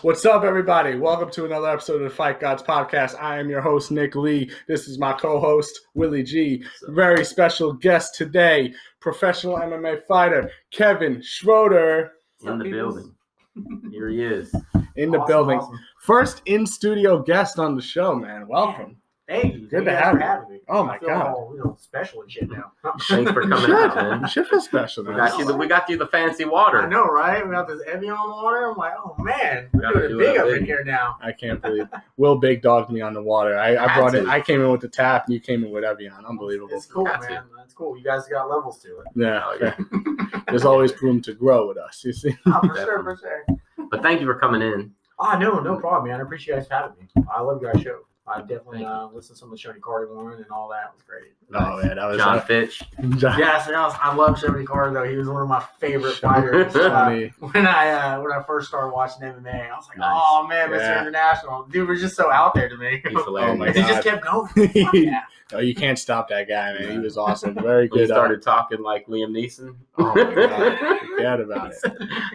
What's up, everybody? Welcome to another episode of the Fight Gods podcast. I am your host, Nick Lee. This is my co-host, Willie G. Very special guest today, professional MMA fighter, Kevin Schroader. In the building. Here he is. In the building. Awesome. First in-studio guest on the show, man. Welcome. Thank you. Good to have you. Oh, my God. All, special and shit now. Thanks for coming out, man. You should feel special, man. We got you the fancy water. I know, right? We got this Evian water. I'm like, oh, man. We're doing it big up in here now. I can't believe it. Will big dogged me on the water. I brought it. I came in with the tap, and you came in with Evian. Unbelievable. It's cool, man. That's cool. You guys got levels to it. Yeah. There's always room to grow with us, you see? Oh, for sure. But thank you for coming in. No problem, man. I appreciate you guys having me. I love your guys' show. I definitely listened to some of the Shoney Carter one and all that. It was great. Oh, man. That was John Fitch. Yes, I love Shoney Carter, though. He was one of my favorite fighters. When I first started watching MMA, I was like, oh, man, Mr. International. Dude was just so out there to me. He's hilarious. He just kept going. Oh, you can't stop that guy, man. He was awesome. Very good. He started talking like Liam Neeson. Oh, my God. Forget about it.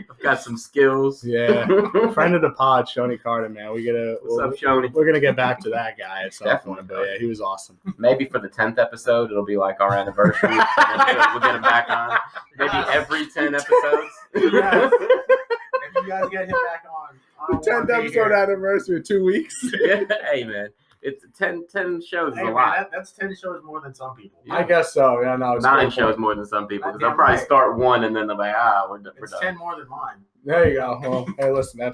I've got some skills. Yeah. Friend of the pod, Shoney Carter, man. What's up, Shoney? We're going to get back to that guy at some point. But, yeah, he was awesome. Maybe for the 10th episode, it'll be like our anniversary. We'll get him back on. Maybe every 10 episodes. Yes. If you guys get him back on. The 10th episode anniversary in 2 weeks. Yeah. Hey, man. It's 10 shows is a lot. Man, that's 10 shows more than some people. Yeah. I guess so. Yeah, no, it's 9 shows more than some people. Because they'll probably start one and then they'll be like, we're done. It's 10 more than mine. There you go. Well, hey, listen, there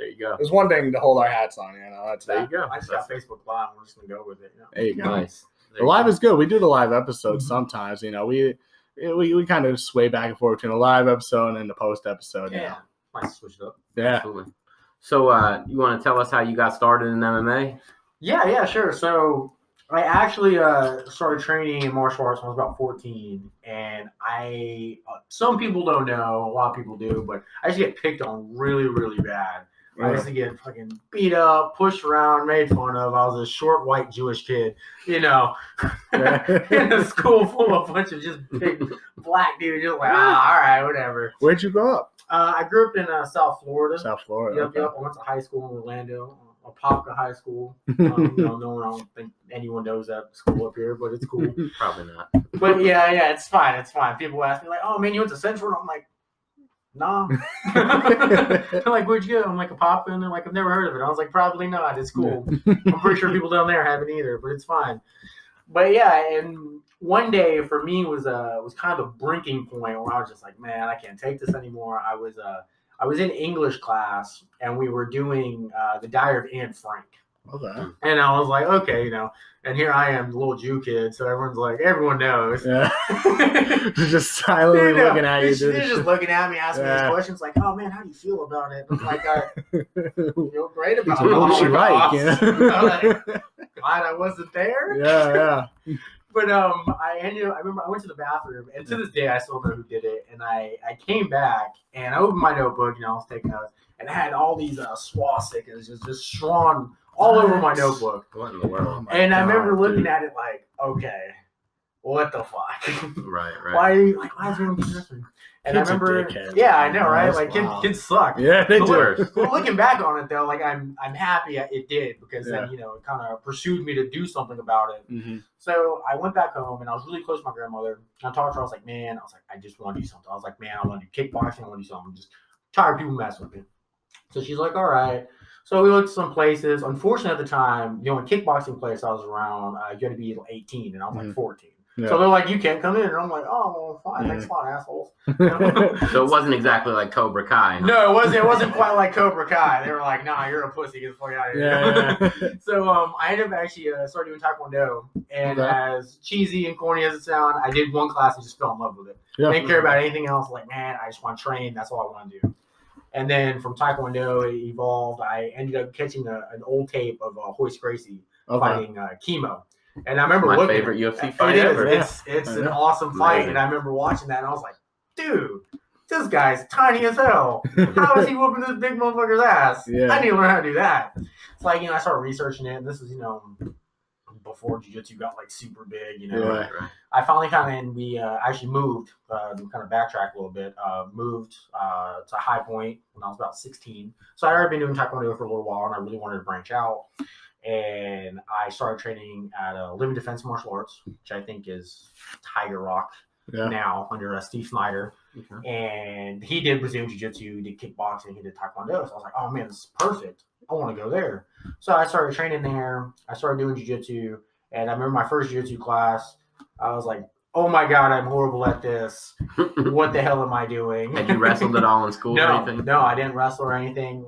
you go. There's one thing to hold our hats on, There you go. I just got Facebook Live. We're just going to go with it. There you go. Nice. The live is good. We do the live episodes sometimes. We kind of sway back and forth between the live episode and then the post episode. Yeah. Nice to switch it up. Yeah. Absolutely. So you want to tell us how you got started in MMA? Yeah, sure. So I actually started training in martial arts when I was about 14, and some people don't know, a lot of people do, but I used to get picked on really, really bad. I used to get fucking beat up, pushed around, made fun of. I was a short, white Jewish kid, in a school full of a bunch of just big black dudes, just like, all right, whatever. Where'd you grow up? I grew up in South Florida. South Florida. Yep. I went to high school in Orlando. Apopka High School. No one, I don't think anyone knows that school up here, but it's cool. Probably not. But yeah, it's fine. It's fine. People ask me like, "Oh man, you went to Central?" I'm like, "Nah." They're like, "Where'd you go?" I'm like, "Apopka," and they're like, "I've never heard of it." I was like, "Probably not. It's cool." I'm pretty sure people down there haven't either, but it's fine. But yeah, and one day for me was kind of a breaking point where I was just like, "Man, I can't take this anymore." I was in English class, and we were doing the Diary of Anne Frank. Okay. And I was like, okay, and here I am, the little Jew kid, so everyone knows. Yeah. Just silently looking at you. They're just looking at me, asking me these questions, like, oh, man, how do you feel about it? I'm like, I feel great about it. What's she like? Glad I wasn't there. Yeah. But I remember I went to the bathroom, and to this day I still know who did it. And I came back, and I opened my notebook, I was taking notes, and I had all these swastikas just drawn all over my notebook. What in the world? And I remember looking at it like, okay, what the fuck? Right. Why is everyone doing this? And Kids I remember, I know, right? Like kids suck. Yeah, they do. Well, looking back on it though, like I'm happy it did because then it kind of pursued me to do something about it. Mm-hmm. So I went back home and I was really close to my grandmother. And I talked to her. I was like, I just want to do something. I was like, man, I want to do kickboxing. I want to do something. I'm just tired of people messing with me. So she's like, all right. So we looked at some places. Unfortunately, at the time, the only kickboxing place I was around, you had to be 18, and I was like 14. Yeah. So they're like, you can't come in. And I'm like, oh, well, fine. Thanks a lot, assholes. So it wasn't exactly like Cobra Kai. Huh? No, it wasn't quite like Cobra Kai. They were like, nah, you're a pussy. Get the fuck out of here. Yeah. So I ended up actually started doing Taekwondo. And as cheesy and corny as it sounds, I did one class and just fell in love with it. Yeah. Didn't care about anything else. Like, man, I just want to train. That's all I want to do. And then from Taekwondo, it evolved. I ended up catching an old tape of Hoist Gracie fighting Chemo. And I remember my favorite UFC fight ever. It's an awesome fight, and I remember watching that, and I was like, dude, this guy's tiny as hell. How is he whooping this big motherfucker's ass? Yeah. I need to learn how to do that. It's like, I started researching it, and this was, before jiu-jitsu got like super big, Yeah. Right. I finally we actually moved, kind of backtrack a little bit, moved to High Point when I was about 16. So I had already been doing Taekwondo for a little while, and I really wanted to branch out. And I started training at Living Defense Martial Arts, which I think is Tiger Rock now under Steve Snyder. Okay. And he did Brazilian Jiu-Jitsu, he did kickboxing, he did Taekwondo. So I was like, oh man, this is perfect. I want to go there. So I started training there. I started doing Jiu-Jitsu. And I remember my first Jiu-Jitsu class, I was like, oh my God, I'm horrible at this. What the hell am I doing? Had you wrestled at all in school or anything? No, I didn't wrestle or anything.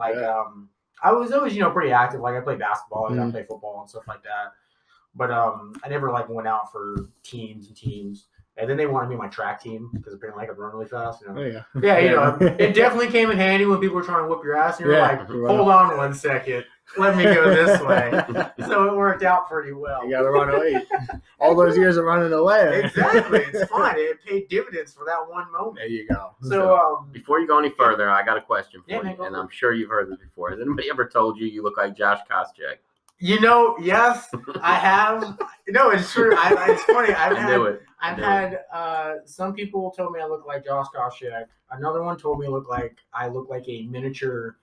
I was always, pretty active. Like I played basketball, I played football and stuff like that. But I never went out for teams. And then they wanted me on my track team because apparently I could run really fast. It definitely came in handy when people were trying to whoop your ass. And you're like, hold on 1 second. Let me go this way. So it worked out pretty well. You got to run away. All those years of running away. Exactly. It's fine. It paid dividends for that one moment. There you go. So before you go any further, I got a question for you. Man, And I'm sure you've heard this before. Has anybody ever told you look like Josh Koscheck? Yes, I have. No, it's true. It's funny. I've had some people told me I look like Josh Koscheck. Another one told me I look like a miniature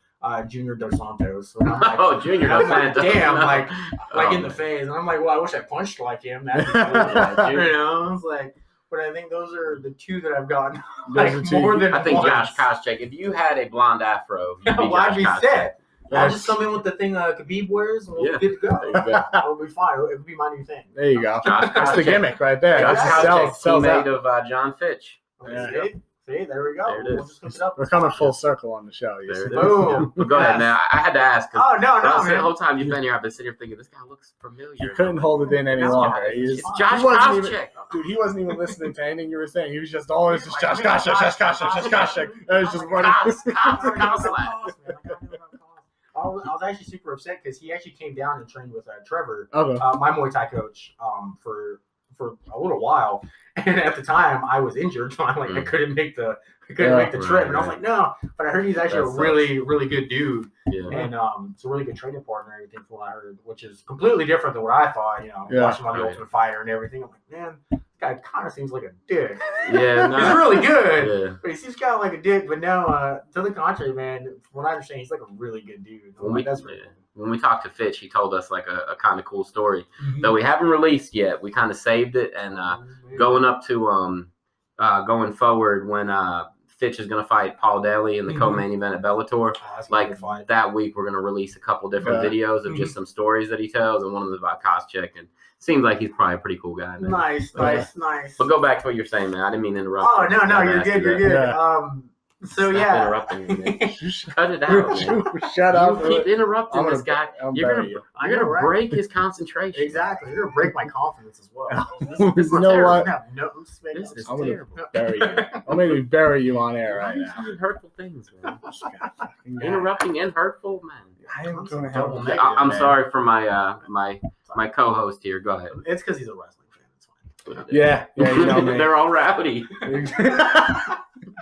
Junior Dos Santos. So I'm like, Junior Dos Santos. Damn, in the face. And I'm like, well, I wish I punched like him. That'd be cool. It's like, but I think those are the two that I've gotten more than I think once. Josh Koscheck. If you had a blonde afro, you'd be I'd be Josh set. I'll just come in with the thing Khabib wears, and we'll be good to go. There you go. It'll be fine. It'll be my new thing. There you go. Josh That's the gimmick right there. Josh Koscheck, sells teammate out. of John Fitch. Yeah. See, there we go. There it is. We'll just mix it up. We're coming full circle on the show. You There see? it is. Boom. But go ahead, man. I had to ask. Oh, no, The man. whole time you've been here, I've been sitting here thinking, this guy looks familiar. You couldn't hold it in any longer. It's Josh he wasn't Koscheck. Dude, he wasn't even listening to anything you were saying. He was just always just Josh Koscheck. It was just running. I was actually super upset because he actually came down and trained with Trevor, Okay. my Muay Thai coach, for a little while. And at the time, I was injured, so I couldn't make the trip. And I was like, no. But I heard he's actually a really, really good dude. Yeah. And it's a really good training partner and everything from what I heard, which is completely different than what I thought. Watching on the Ultimate Fighter and everything, I'm like, man, this guy kind of seems like a dick. Yeah, no. He's really good, Yeah. but he seems kind of like a dick. But no, to the contrary, man, from what I understand, he's like a really good dude. When we talked to Fitch, he told us like a kind of cool story Mm-hmm. that we haven't released yet. We kind of saved it, and going up to going forward when Fitch is going to fight Paul Daly in the co-main event at Bellator. That week, we're going to release a couple different videos of just some stories that he tells, and one of them is about Koscheck, and seems like he's probably a pretty cool guy. Man. Nice. But go back to what you're saying, man. I didn't mean to interrupt. Oh, no, you're good. Yeah. Stop interrupting me, man. Cut it out, man. Shut up. You keep interrupting this guy. You're gonna break his concentration. Exactly. You're gonna break my confidence as well. You know what? This is I'm gonna terrible. bury you. I'm going to bury you on air right now. Saying hurtful things, man. Interrupting and hurtful, man. I am going to help you. I'm sorry for my my co-host here. Go ahead. It's because he's a wrestling fan. It's fine. Yeah, you know me. They're all rowdy.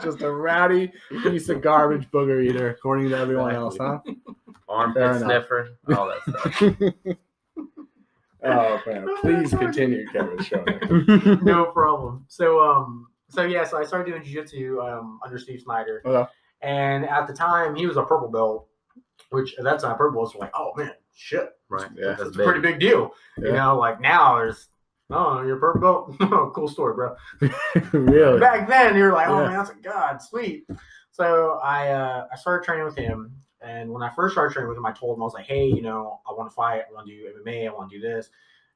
Just a rowdy piece of garbage booger eater, according to everyone else, huh? Armpit sniffer, all that stuff. Oh man, please continue, Kevin Schroader. No problem. So I started doing jiu-jitsu under Steve Snyder. Okay. And at the time, he was a purple belt, which at that time, purple belts were like, oh man, shit. Right. Yeah. That's a pretty big deal. Yeah. Now there's, oh, you're a purple belt? Cool story, bro. Really? Back then, you're like, oh man, that's a god, sweet. So I started training with him. And when I first started training with him, I told him, I was like, hey, I want to fight. I want to do MMA. I want to do this.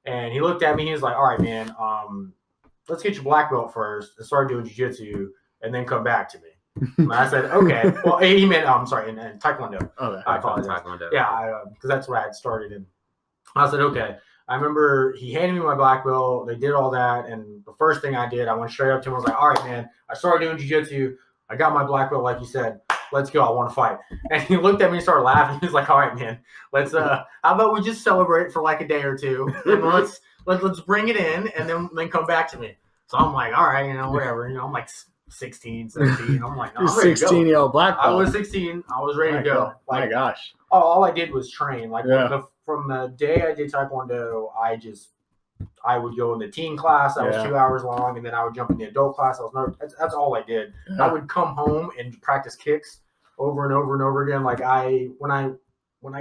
And he looked at me. He was like, all right, man, let's get your black belt first and start doing jiu-jitsu and then come back to me. And I said, okay. Well, he meant, in Taekwondo. Okay. I apologize. Taekwondo. Yeah, because that's what I had started in. I said, okay. I remember he handed me my black belt. They did all that. And the first thing I did, I went straight up to him. I was like, all right, man, I started doing jiu-jitsu. I got my black belt, like you said. Let's go. I want to fight. And he looked at me and started laughing. He was like, all right, man, let's, how about we just celebrate for like a day or two? And let's bring it in and then come back to me. So I'm like, all right, whatever. I'm like 16, 17. I'm like, no, I'm ready to go. 16-year-old black belt. I was 16. I was ready to go. My gosh. All I did was train. From the day I did Taekwondo, I just I would go in the teen class that was 2 hours long, and then I would jump in the adult class. That's all I did. I would come home and practice kicks over and over and over again. Like when I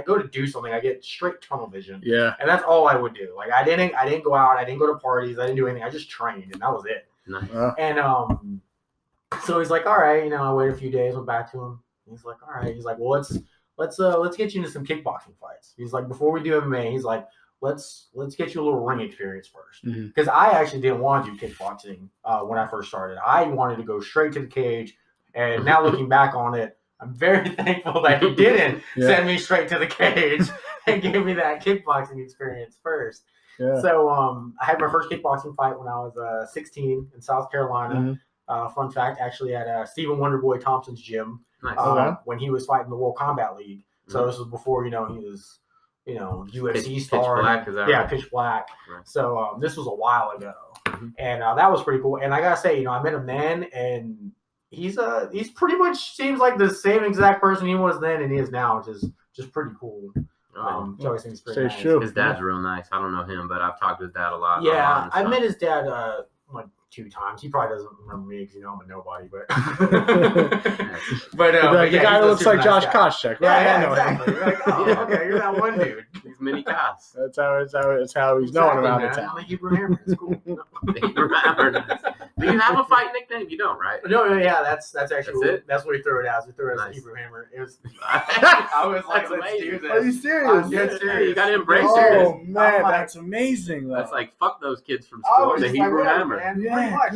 go to do something, I get straight tunnel vision. Yeah. And that's all I would do. Like I didn't go out, I didn't go to parties, I didn't do anything. I just trained, and that was it. Nice. And so he's like, all right, I waited a few days, went back to him. He's like, all right. He's like, well, let's get you into some kickboxing fights. He's like, before we do MMA, he's like, let's get you a little ring experience first. Because I actually didn't want to do kickboxing when I first started. I wanted to go straight to the cage. And now looking back on it, I'm very thankful that he didn't send me straight to the cage and give me that kickboxing experience first. Yeah. So I had my first kickboxing fight when I was 16 in South Carolina. Fun fact, actually at Stephen Wonderboy Thompson's gym. Nice. When he was fighting the World Combat League. So this was before, he was, UFC star. Pitch Black, is that right? Pitch Black. Right. So this was a while ago. And that was pretty cool. And I gotta say, I met him then, and he's pretty much seems like the same exact person he was then and he is now, which is just pretty cool. So I think it's pretty nice. His dad's real nice. I don't know him, but I've talked to his dad a lot. Yeah, I met his dad like 2 times. He probably doesn't remember me because I'm a nobody, but the guy that looks like Josh Koscheck. Yeah, exactly. You're like, okay, you're that one dude. He's Mini Koss. That's how he's known around the town. I'm the Hebrew Hammer. It's cool. The Hebrew Hammer. Do you have a fight nickname? You don't, right? No, yeah, that's actually that's what we threw it as. We threw it as the Hebrew Hammer. It was. I was like, let's do this. Are you serious? Yeah, serious. You got to embrace it. Oh man, that's amazing. That's like fuck those kids from school. The Hebrew Hammer. Pretty much.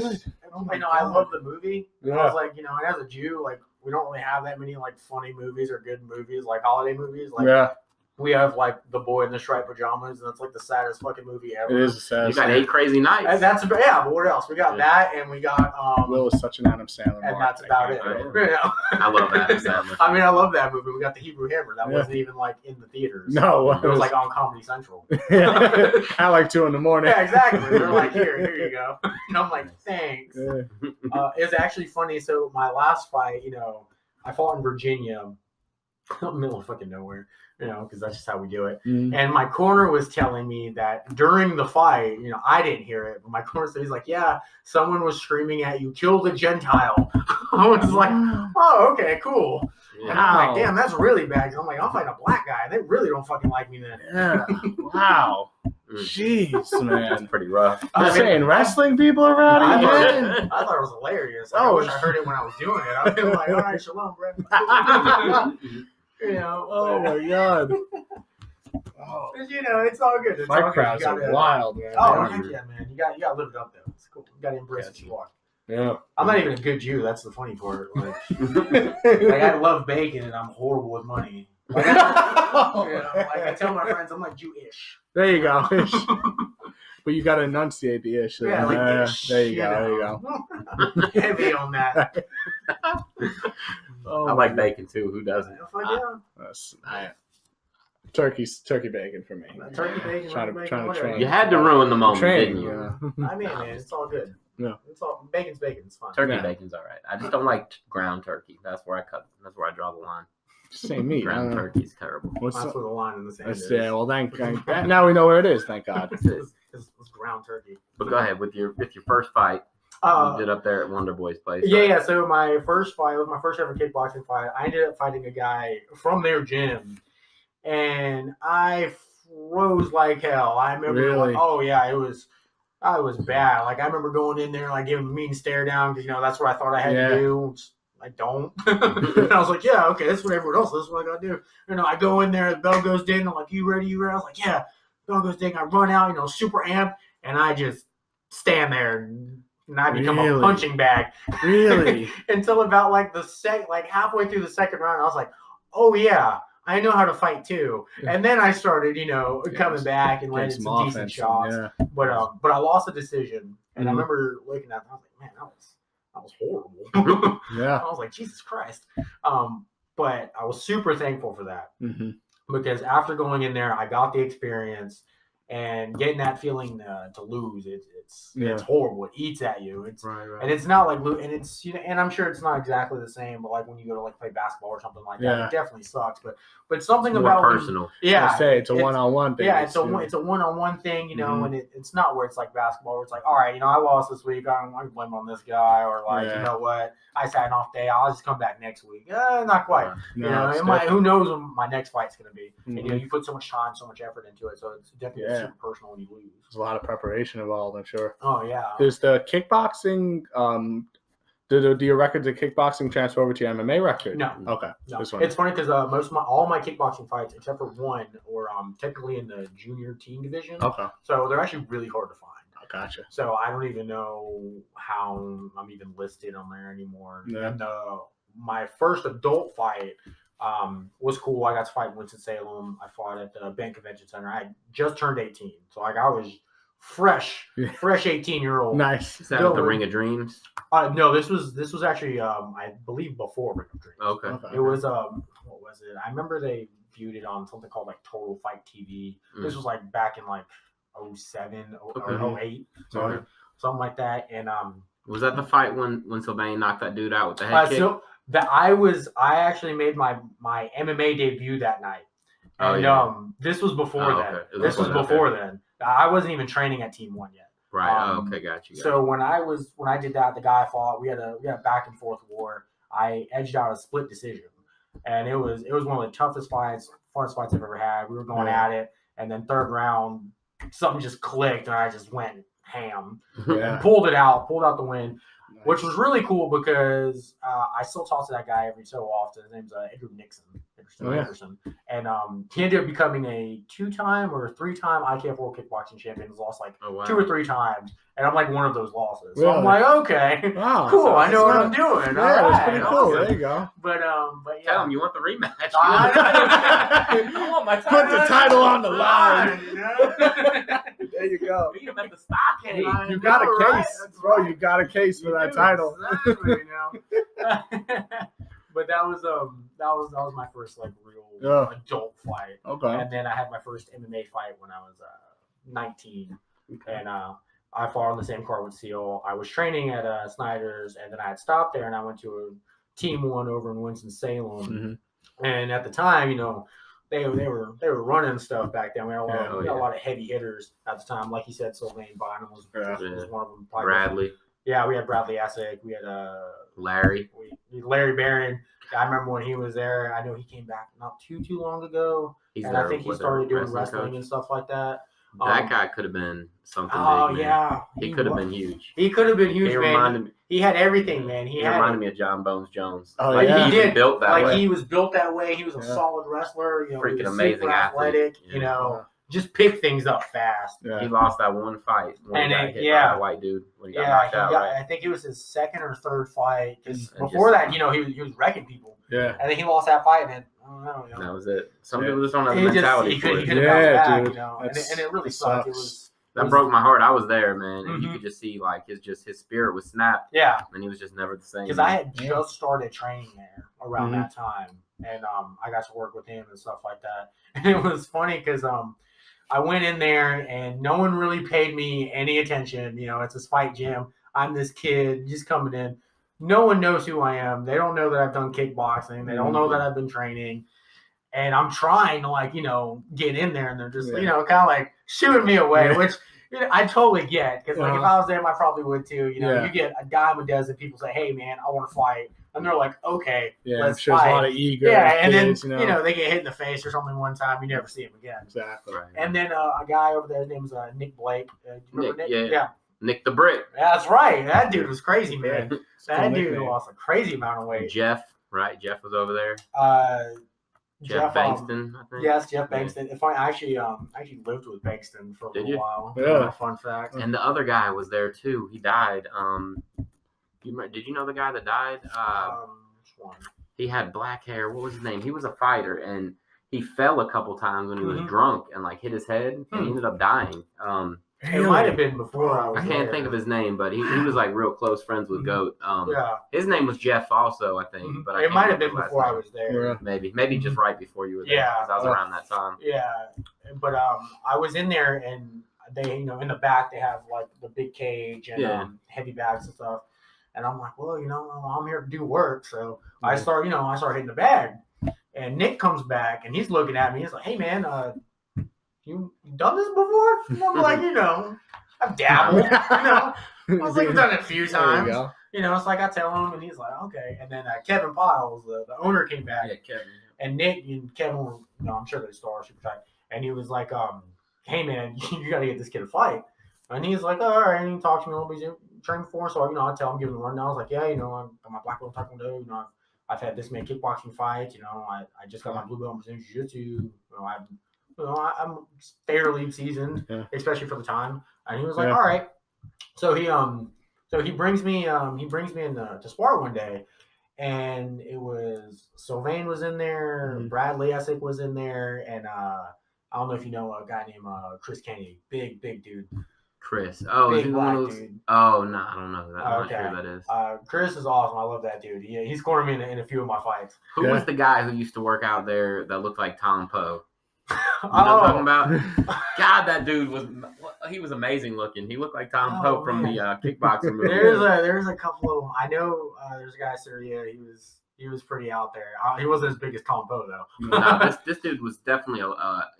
I love the movie. I was like, and as a Jew, like we don't really have that many like funny movies or good movies, like holiday movies. Like we have like The Boy in the Striped Pajamas, and that's like the saddest fucking movie ever. It is the saddest. You got 8 Crazy Nights. And that's but what else? We got that, and we got Will is such an Adam Sandler. And that's about it. I love Adam Sandler. I love that movie. We got the Hebrew Hammer. That wasn't even like in the theaters. No, it was like on Comedy Central. At like 2 a.m. Yeah, exactly. They're like, here you go. And I'm like, thanks. It was actually funny. So my last fight, I fought in Virginia, in the middle of fucking nowhere. Because that's just how we do it. And my corner was telling me that during the fight, I didn't hear it, but my corner said, he's like, yeah, someone was screaming at you, kill the Gentile. I was like, oh, okay, cool. Yeah. And I'm like, damn, that's really bad. I'm like, I'll fight a black guy. They really don't fucking like me then. Yeah. Wow. Jeez, man. That's pretty rough. You're saying wrestling people around I again? thought it was hilarious. I wish I heard it when I was doing it. I was like, all right, shalom, bro. Oh my god. It's all good. It's my all crowds good. are wild, man. Oh, heck yeah, man. You got to live it up, though. It's cool. You got to embrace what you are. Yeah. I'm not even a good Jew. That's the funny part. Like I love bacon, and I'm horrible with money. Like I tell my friends, I'm like Jewish. There you go. But you got to enunciate the ish. Yeah, like ish. There you go. Heavy on that. I like bacon too. Who doesn't? Turkey bacon for me. Turkey bacon. Trying to train. You had to ruin the moment, didn't you? Yeah. I mean, man, it's all good. Yeah. Bacon's bacon. It's fine. Turkey bacon's all right. I just don't like ground turkey. That's where I draw the line. Same meat. Ground turkey's terrible. That's where the line in the sand is. Yeah, well, thank now we know where it is. Thank God. It's ground turkey. But go ahead with your first fight. You did up there at Wonder Boy's place. Yeah. So my first fight was my first ever kickboxing fight. I ended up fighting a guy from their gym, and I froze like hell. I remember, really? I was bad. Like I remember going in there, like giving a mean stare down because that's what I thought I had to do. I don't. And I was like, yeah, okay, that's what everyone else. That's what I gotta do. I go in there, the bell goes ding. I'm like, you ready? You ready? I was like, yeah. Bell goes ding. I run out, super amped, and I just stand there and I become a punching bag. Really? Until about halfway through the second round, I was like, oh yeah, I know how to fight too. And then I started, coming back and landing some decent shots. Yeah. But I lost a decision, and I remember looking at it, I was like, man, that was horrible. Yeah. I was like, Jesus Christ. But I was super thankful for that. Mm-hmm. Because after going in there, I got the experience, And getting that feeling to lose, it's Yeah. horrible. It eats at you. It's Right. and it's not like and it's and I'm sure it's not exactly the same. But like when you go to like play basketball or something like that, Yeah. it definitely sucks. But something More about personal. I say it's a one-on-one thing. Yeah, it's a one-on-one thing, and it's not where it's like basketball where it's like, all right, I lost this week. I'm blame on this guy, or like, you know what, I had an off day. I'll just come back next week. Not quite. Who knows when my next fight's gonna be? And you put so much time, so much effort into it, so it's definitely super personal when you lose. There's a lot of preparation involved, I'm sure. Oh yeah. There's the kickboxing. Do your records of kickboxing transfer over to your MMA record? No. Okay. No. It's funny because all my kickboxing fights, except for one, were technically in the junior team division. Okay. So they're actually really hard to find. Gotcha. So I don't even know how I'm even listed on there anymore. Yeah. And my first adult fight was cool. I got to fight in Winston-Salem. I fought at the Bank Convention Center. I just turned 18, so I was fresh 18-year-old. Nice. Is that at the Ring of Dreams? No, this was actually I believe before Ring of Dreams. Okay. It was what was it? I remember they viewed it on something called like Total Fight TV. This was like back in like 07 or 08, something like that. And was that the fight when Sylvain knocked that dude out with the head kick? So I actually made my MMA debut that night. And this was before then. Okay. This was before then. I wasn't even training at Team 1 yet. Right. Okay, got you. So when I did that, the guy fought. We had a back and forth war. I edged out a split decision, and it was one of the toughest fights, hardest fights I've ever had. We were going at it, and then third round, something just clicked, and I just went ham. And pulled out the win, which was really cool because I still talk to that guy every so often. His name's Edgar Nixon. Anderson. And he ended up becoming a 2-time or 3-time IKF World Kickboxing Champion. He's lost like 2 or 3 times, and I'm like one of those losses. So I'm like, okay, cool. I know what I'm doing. That's pretty cool. There you go. But yeah. Tell him you want the rematch. I want my title. Put the title on the line. There you go. Beat him at the stockade. You got a case, bro. You got a case for that title. Exactly, But that was my first like real adult fight. Okay. And then I had my first MMA fight when I was 19, and I fought on the same card with Seal. I was training at Snyder's, and then I had stopped there, and I went to a Team 1 over in Winston-Salem. And at the time, they were running stuff back then. We had a lot of heavy hitters at the time. Like you said, Sylvain Bynum was one of them. Bradley. Yeah, we had Bradley Asic. We had Larry Barron. I remember when he was there. I know he came back not too long ago, and I think he started doing wrestling and stuff like that. That guy could have been something big, man. Yeah. He could have been huge. He could have been huge, man. He had everything, man. He reminded me of John Bones Jones. Oh, he did. Built that way. He was built that way. He was a solid wrestler. Freaking he was amazing super athletic. athlete. Just pick things up fast. Yeah. He lost that one fight when he got hit by a white dude. When he got knocked out, I think it was his second or third fight. Because before that, he was wrecking people. Yeah. And then he lost that fight, and then, I don't know. That was it. Some people just don't have the mentality he for it. couldn't bounce back, and it really sucked. That broke my heart. I was there, man, and you could just see like his spirit was snapped. Yeah. And he was just never the same. Because I had just started training there around that time, and I got to work with him and stuff like that. And it was funny because I went in there and no one really paid me any attention. It's a fight gym. I'm this kid just coming in. No one knows who I am. They don't know that I've done kickboxing. They don't know that I've been training. And I'm trying to, get in there, and they're just, kind of like shooing me away, which I totally get. Because, if I was them, I probably would too. You get a dime a dozen people say, hey, man, I want to fight. And they're like, okay, let's fight. There's a lot of ego. Yeah, and then, they get hit in the face or something one time. You never see him again. Exactly. Right. And then a guy over there, his name's Nick Blake. Nick? Yeah. Nick the Brick. That's right. That dude was crazy, man. That dude lost a crazy amount of weight. Jeff, right? Jeff was over there. Jeff Bankston, I think. Yes, Jeff Bankston. If I actually lived with Bankston for a little while. Yeah. Fun fact. And the other guy was there too. He died. Did you know the guy that died? Which one? He had black hair. What was his name? He was a fighter, and he fell a couple times when he was drunk and like hit his head, and he ended up dying. It might have been before I was I can't there. think of his name, but he was like real close friends with Goat. Yeah. His name was Jeff also, I think. But it might have been before I was there. Maybe just right before you were there. Yeah. Because I was around that time. Yeah, but I was in there, and they, in the back they have like the big cage and heavy bags and stuff. And I'm like, well, I'm here to do work, so I start hitting the bag. And Nick comes back, and he's looking at me. He's like, hey man, you done this before? And I'm like, I've dabbled. I was like, I've done it a few times. It's like I tell him, and he's like, okay. And then Kevin Piles, the owner, came back. Yeah, Kevin. And Nick and Kevin were, I'm sure they star super tight. And he was like, hey man, you got to get this kid a fight. And he's like, all right. And he talks to me a little bit. He's trained before, so I tell him, give him the rundown. I was like, yeah, I got my black belt in Taekwondo. I've had this many kickboxing fights. I just got my blue belt in Brazilian Jiu-Jitsu. I'm fairly seasoned, especially for the time. And he was like, all right. So he brings me in to spar one day, and it was Sylvain was in there, Bradley Essick was in there, and I don't know if you know a guy named Chris Kennedy, big dude. Chris. Oh, big is he black one of those? Dude. Oh no, I don't know that. I'm not sure who that is. Chris is awesome. I love that dude. He's cornered me in a few of my fights. Who was the guy who used to work out there that looked like Tom Poe? You know what I'm talking about? God, that dude was amazing looking. He looked like Tom Pope from the kickboxing movie. There's a couple of them. I know there's a guy, sir. Yeah, he was pretty out there. He wasn't as big as Tom Poe though. No, this dude was definitely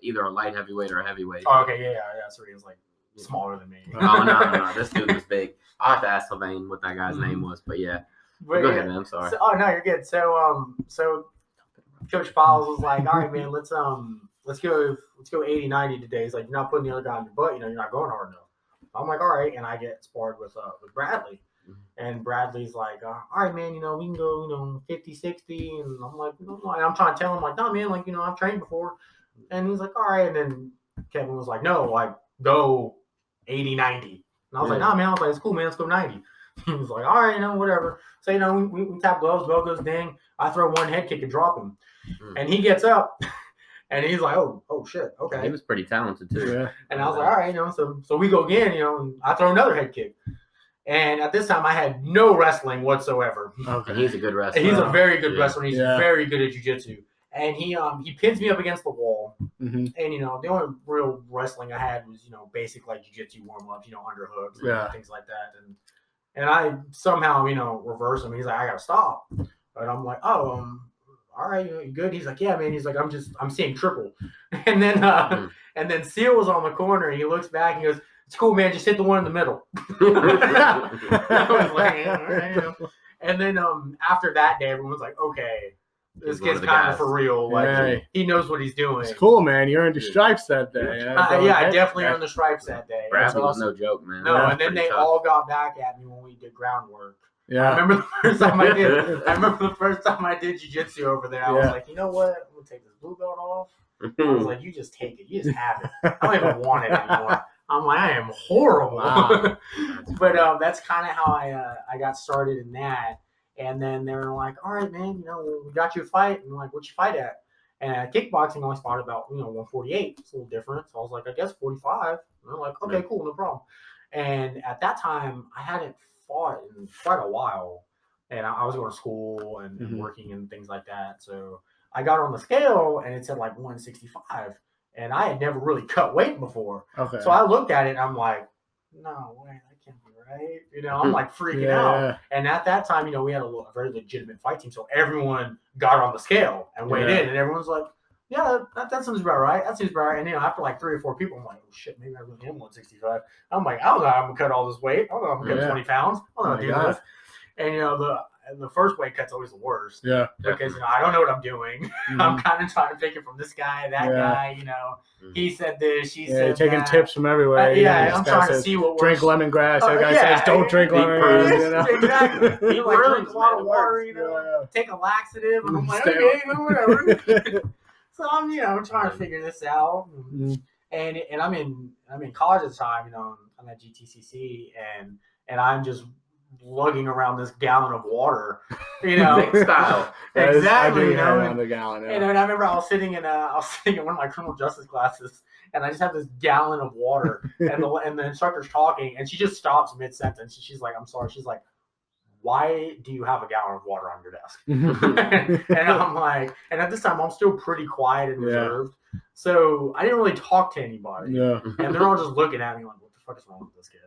either a light heavyweight or a heavyweight. Oh, okay, yeah. So he was like smaller than me. Oh no, this dude was big. I'll have to ask Sylvain what that guy's name was, but yeah. Go ahead, man. I'm sorry. So, no, you're good. So Coach Piles was like, all right, man, let's go 80-90 today. He's like, you're not putting the other guy on your butt. You're not going hard enough. I'm like, all right, and I get sparred with Bradley, and Bradley's like, all right, man, we can go 50-60, and I'm like, no, and I'm trying to tell him like, no, man, like I've trained before, and he's like, all right, and then Kevin was like, no, like go 80-90, and I was like, nah, man, I was like, it's cool, man, let's go 90. He was like, all right, whatever. So we tap gloves, bell goes ding. I throw one head kick and drop him, and he gets up. And he's like, oh shit, okay. He was pretty talented too. Yeah. And I was like, all right, so we go again, and I throw another head kick. And at this time, I had no wrestling whatsoever. Okay. And he's a good wrestler. He's a very good wrestler. He's very good at jiu-jitsu. And he pins me up against the wall. Mm-hmm. And the only real wrestling I had was basic like jiu-jitsu warm-ups, underhooks, and things like that. And I somehow reverse him. He's like, I gotta stop. And I'm like, oh all right, you good? He's like, yeah, man. He's like, I'm seeing triple. And then Seal was on the corner, and he looks back and he goes, it's cool, man. Just hit the one in the middle. I was like, yeah, all right, And then after that day, everyone's like, okay, this kid's kind of for real. Like he knows what he's doing. It's cool, man. You earned your stripes that day. I definitely earned the stripes that day. Bradley was no joke, man. No, and then they all got back at me when we did groundwork. Yeah. I remember the first time I did jiu-jitsu over there. I was like, you know what? I'm gonna take this blue belt off. I was like, you just take it. You just have it. I don't even want it anymore. I'm like, I am horrible. Wow. But that's kind of how I got started in that. And then they were like, all right, man, we got you a fight. And I'm like, what'd you fight at? And kickboxing, I always fought about 148. It's a little different. So I was like, I guess 45. And they're like, okay, cool, no problem. And at that time, I hadn't fought in quite a while, and I was going to school and working and things like that. So I got on the scale, and it said like 165, and I had never really cut weight before. Okay. So I looked at it, and I'm like, no way, that can't be right. I'm like freaking out. And at that time, we had a very legitimate fight team, so everyone got on the scale and weighed in, and everyone's like, yeah, that seems about right. That seems about right. And after like 3 or 4 people, I'm like, oh shit, maybe I really am 165. I'm like, I don't know how I'm gonna cut all this weight. I don't know how I'm gonna cut 20 pounds. I don't know how to do this. And the first weight cut's always the worst. Yeah. Because I don't know what I'm doing. Mm-hmm. I'm kind of trying to take it from this guy, that guy. He said this, she said taking that. tips from everywhere. I'm trying to see what works. Drink lemongrass. That guy says don't drink lemongrass. Exactly. He drink a lot of water. Take a laxative. And I'm like, okay, whatever. So I'm, trying to figure this out, and I'm in college at the time. I'm at GTCC, and I'm just lugging around this gallon of water, you know, Big style. exactly, you know. around the gallon. Yeah. And I remember I was sitting in one of my criminal justice classes, and I just have this gallon of water, and the instructor's talking, and she just stops mid sentence. She's like, "I'm sorry." She's like, "Why do you have a gallon of water on your desk?" And I'm like, and at this time I'm still pretty quiet and reserved, so I didn't really talk to anybody. Yeah. And they're all just looking at me like, "What the fuck is wrong with this kid?"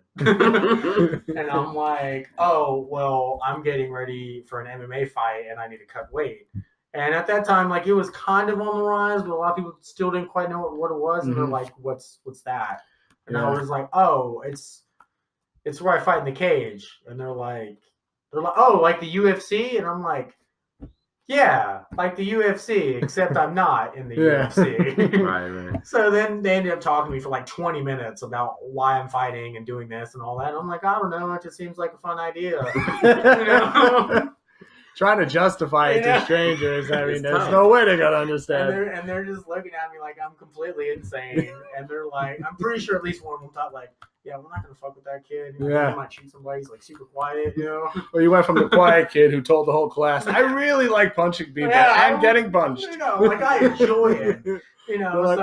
And I'm like, "Oh, well, I'm getting ready for an MMA fight, and I need to cut weight." And at that time, like, it was kind of on the rise, but a lot of people still didn't quite know what it was, and they're like, "What's that?" And I was like, "Oh, it's where I fight in the cage." And they're like, "Oh, like the UFC?" And I'm like, "Yeah, like the UFC, except I'm not in the UFC." Right. So then they ended up talking to me for like 20 minutes about why I'm fighting and doing this and all that. And I'm like, I don't know, it just seems like a fun idea. You know? Trying to justify it to strangers. I mean, there's tough. no way they're gonna understand. And they're just looking at me like I'm completely insane. And they're like, I'm pretty sure at least one of them thought like, "Yeah, we're not gonna fuck with that kid. You know, he might shoot somebody. He's like super quiet, you know." Well, you went from the quiet kid who told the whole class, "I really like punching people and getting punched." You know, like I enjoy it. You know, like,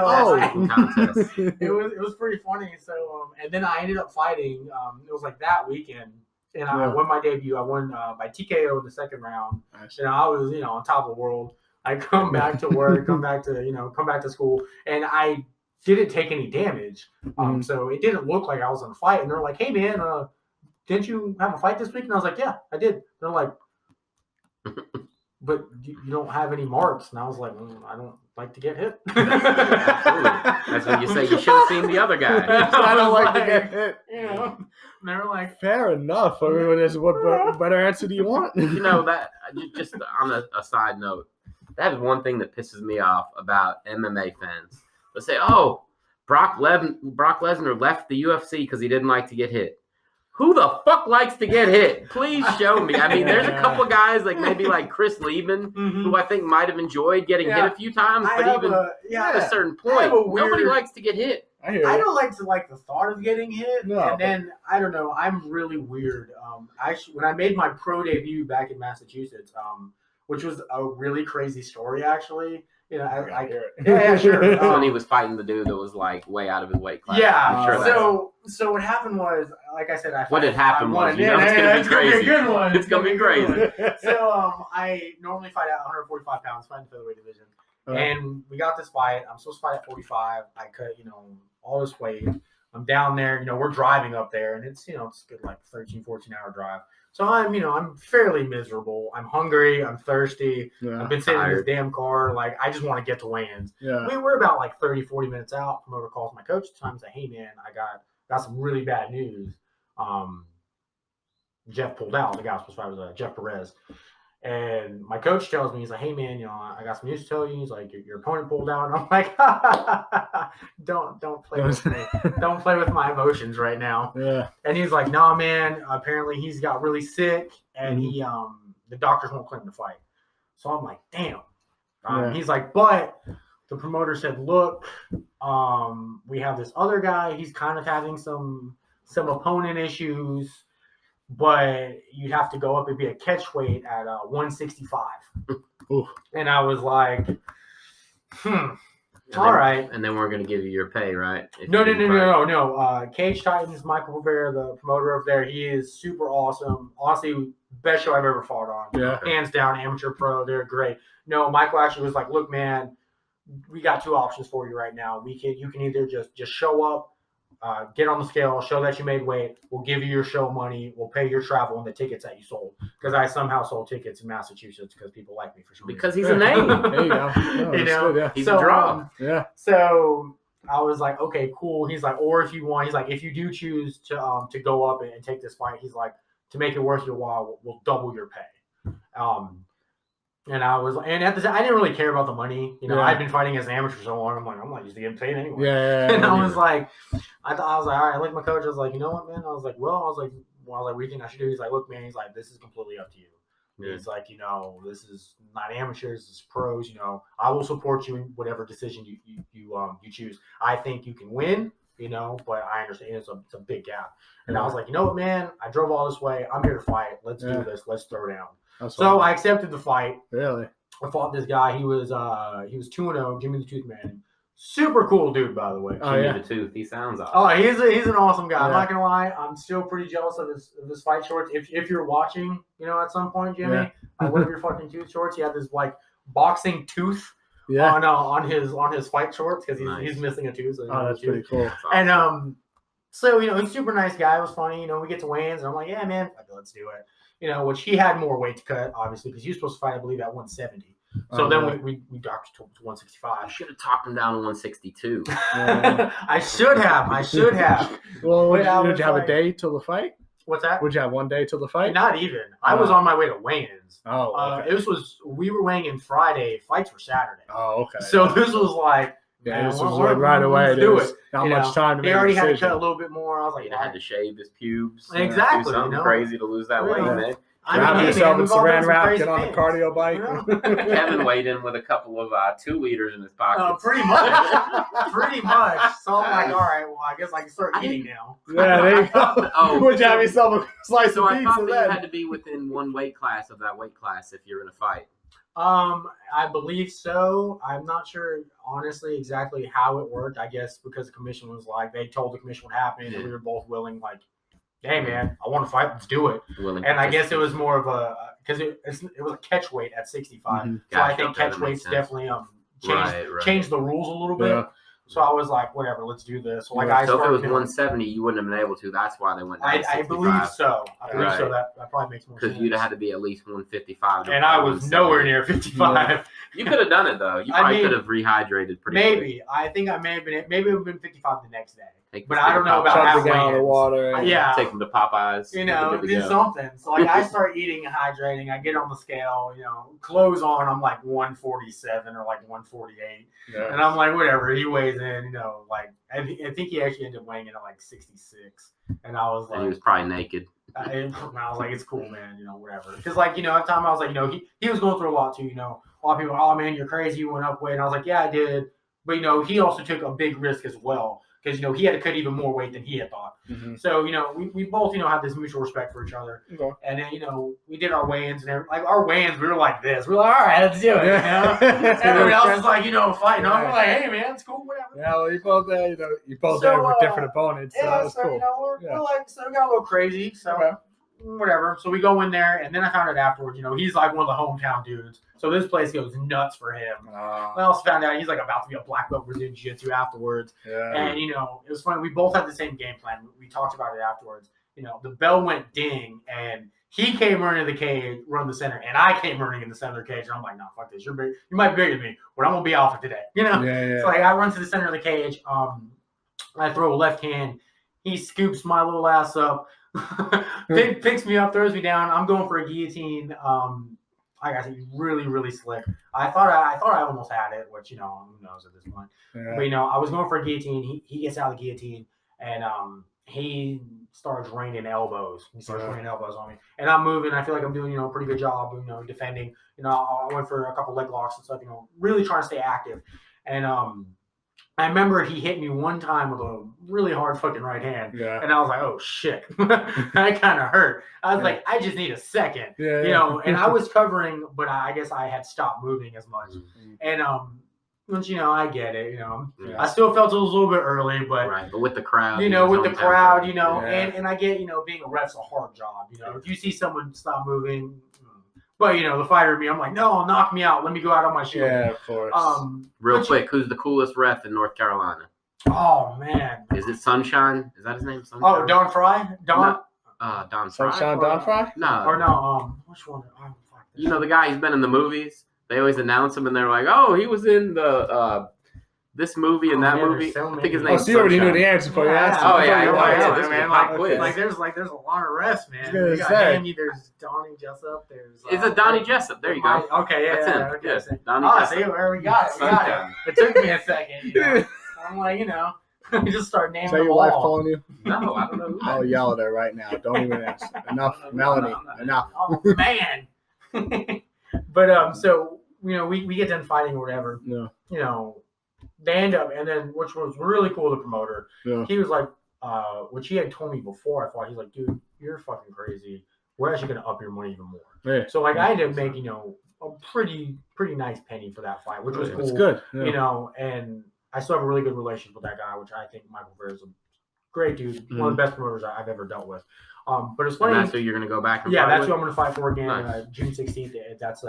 it was pretty funny. So and then I ended up fighting. It was like that weekend. And I won my debut. I won by TKO in the second round. Nice. And I was, on top of the world. I come back to work, come back to school, and I didn't take any damage. So it didn't look like I was in a fight. And they're like, "Hey man, didn't you have a fight this week?" And I was like, "Yeah, I did." They're like, "But you don't have any marks." And I was like, "I don't like to get hit." That's when you say you should have seen the other guy. I don't like to get hit. And they were like, "Fair enough." I mean, what better answer do you want? That just on a side note, that is one thing that pisses me off about MMA fans. They say, "Oh, Brock Lesnar left the UFC because he didn't like to get hit." Who the fuck likes to get hit? Please show me. I mean, there's a couple of guys like maybe like Chris Lieben, who I think might have enjoyed getting hit a few times, but even at a certain point, nobody likes to get hit. I don't like the thought of getting hit. No. And then I don't know. I'm really weird. When I made my pro debut back in Massachusetts, which was a really crazy story, actually. I hear it. Yeah, sure. When he was fighting the dude that was like way out of his weight class. Yeah. I'm sure so what happened was, like I said, what had happened was, it's gonna be crazy. Gonna be a good one. It's gonna be crazy. So I normally fight at 145 pounds, fight in the featherweight division, and we got this fight. I'm supposed to fight at 45. I cut, all this weight. I'm down there. We're driving up there, and it's it's a good like 13, 14-hour drive. So I'm fairly miserable. I'm hungry. I'm thirsty. Yeah, I've been sitting in this damn car. Like, I just want to get to weigh-ins. Yeah. We're about like 30, 40 minutes out. Promoter calls my coach at the time and says, "Hey, man, I got some really bad news. Jeff pulled out. The guy was supposed to fight was Jeff Perez." And my coach tells me, he's like, "Hey, man, I got some news to tell you." He's like, your opponent pulled out. And I'm like, don't play with me. Don't play with my emotions right now. Yeah. And he's like, "Nah, man, apparently he's got really sick, and the doctors won't claim the fight." So I'm like, damn. He's like, "But the promoter said, look, we have this other guy. He's kind of having some opponent issues, but you'd have to go up and be a catch weight at 165. And I was like, all right. And they weren't going to give you your pay, right? No. Cage Titans, Michael Rivera, the promoter over there, he is super awesome. Honestly, best show I've ever fought on. Yeah. Hands down, amateur pro. They're great. No, Michael actually was like, "Look, man, we got two options for you right now. You can either just show up, get on the scale, show that you made weight. We'll give you your show money. We'll pay your travel and the tickets that you sold." Because I somehow sold tickets in Massachusetts because people like me for some reason. Because he's a name. There you go. No, good, he's a draw. So I was like, "Okay, cool." He's like, "Or if you want," he's like, "if you do choose to go up and take this fight," he's like, "to make it worth your while, we'll double your pay." And I was, and at the time, I didn't really care about the money. I'd been fighting as an amateur for so long. I'm like, I'm not used to getting paid anyway. Yeah. And I was like, I was like, all right. Like my coach, I was like, "You know what, man?" I was like, what do you think I should do? He's like, "Look, man," he's like, "this is completely up to you." Yeah. He's like, "This is not amateurs, this is pros. I will support you in whatever decision you choose. I think you can win. but I understand it's a big gap. And I was like, you know what, man? I drove all this way. I'm here to fight. Let's do this. Let's throw down. So I accepted the fight. Really? I fought this guy. He was 2-0, Jimmy the Tooth Man. Super cool dude, by the way. Jimmy the Tooth. He sounds awesome. Oh, he's an awesome guy. I'm not gonna lie. I'm still pretty jealous of his fight shorts. If you're watching, at some point, Jimmy, one of your fucking tooth shorts, he had this like boxing tooth on his fight shorts because he's missing a tooth. So that's pretty cool. And so he's a super nice guy. It was funny. We get to weigh-ins, and I'm like, yeah, man, let's do it. Which he had more weight to cut, obviously, because he was supposed to fight, I believe, at 170. So then we dropped to 165. I should have talked him down to 162. I should have. Well, did you have a day till the fight? What's that? Would you have one day till the fight? Not even. I was on my way to weigh-ins. Oh, okay. We were weighing in Friday. Fights were Saturday. Oh, okay. So this was like, this was like right away. Do it. Not much time to make a decision. He already had to cut a little bit more. I was like, he had to shave his pubes. Exactly. Do something crazy to lose that weight, man. Grab yourself a saran wrap, get on the cardio bike. Kevin weighed in with a couple of 2 liters in his pocket. Pretty much. So I'm like, all right, well, I guess I can start eating now. Yeah, there you go. Would you have yourself a slice of pizza? I thought that you had to be within one weight class of that weight class if you're in a fight. I believe so. I'm not sure, honestly, exactly how it worked. I guess because the commission was like, they told the commission what happened, and we were both willing, like, hey, man, I want to fight. Let's do it. And I guess it was more of a because it was a catch weight at 65. Mm-hmm. So I think catch weights definitely changed the rules a little bit. Yeah. So I was like, whatever, let's do this. So, so if it was 170, you wouldn't have been able to. That's why they went down to 65. I believe so. So that probably makes more sense. Because you'd have had to be at least 155. And I was nowhere near 55. Yeah. You could have done it, though. You probably could have rehydrated pretty quick. I think I may have been. Maybe it would have been 55 the next day. But I don't know about halfway. Gallon of water. Take them to Popeyes. Do something. So I start eating and hydrating. I get on the scale. Clothes on. I'm like 147 or like 148. Yeah. And I'm like, whatever. He weighs in. I think he actually ended up weighing in at like 66. And I was like, and he was probably naked. And I was like, it's cool, man. Whatever. Because at the time I was like, he was going through a lot too. A lot of people, oh man, you're crazy. You went up weight. And I was like, yeah, I did. But he also took a big risk as well. Because, he had to cut even more weight than he had thought. Mm-hmm. So, we both, have this mutual respect for each other. Okay. And then, we did our weigh-ins and everything. Like, our weigh-ins, we were like this. We were like, all right, let's do it. Everyone else is like, fighting. Yeah. I'm like, hey, man, it's cool, whatever. Yeah, well, you both there, there with different opponents. So that was cool. We're like, so we got a little crazy. So, whatever. So we go in there, and then I found out afterwards, he's like one of the hometown dudes. So this place goes nuts for him. I also found out he's like about to be a black belt Brazilian Jiu-Jitsu afterwards. Yeah. And, it was funny. We both had the same game plan. We talked about it afterwards. The bell went ding, and he came running to the cage, run the center, and I came running in the center of the cage. And I'm like, no, fuck this. You're big. You might be bigger than me, but I'm going to be alpha today. So I run to the center of the cage. I throw a left hand. He scoops my little ass up. Picks me up, throws me down. I'm going for a guillotine. I got really, really slick. I thought I almost had it, which who knows at this point. Yeah. But I was going for a guillotine. He gets out of the guillotine, and he starts raining elbows. He starts raining elbows on me, and I'm moving. I feel like I'm doing a pretty good job, defending. I went for a couple leg locks and stuff. Really trying to stay active, and I remember he hit me one time with a really hard fucking right hand. Yeah. And I was like, oh, shit. That kind of hurt. I was like, I just need a second. And I was covering, but I guess I had stopped moving as much. Mm-hmm. And once, I get it, I still felt it was a little bit early, but. Right, but with the crowd. With the crowd, and I get, being a ref's a hard job. If you see someone stop moving. But, the fighter in me, I'm like, no, knock me out. Let me go out on my shield. Yeah, of course. Real quick, who's the coolest ref in North Carolina? Oh, man. Is it Sunshine? Is that his name? Sunshine? Oh, Don Fry? Don Fry? Sunshine Don Fry? No. Or no, which one? Oh, fuck this. The guy who's been in the movies? They always announce him, and they're like, oh, he was in the this movie and that movie. So I think his name's so you already knew the answer for you. Oh, yeah. There's a lot of refs, man. You got Andy, there's Donnie Jessup. Is it Donnie Jessup? There you go. Okay, yeah. That's him. Okay. Yes, Donnie Jessup. See where we got it. It took me a second. I'm like, you just start naming them all. Is that your wife calling you? No, I don't know. I'll yell at her right now. Don't even answer. Enough, Melanie. Enough. Oh, man. But, so, we get done fighting or whatever. Yeah. they end up, and then which was really cool. The promoter, he was like, which he had told me before. I thought he's like, dude, you're fucking crazy. We're actually gonna up your money even more. Yeah. So like, I ended up making a pretty nice penny for that fight, which was cool. That's good. And I still have a really good relationship with that guy, which I think Michael Vera is a great dude, one of the best promoters I've ever dealt with. But it's funny. And that's who you're gonna go back and fight that's who I'm gonna fight for again, nice. June 16th. That's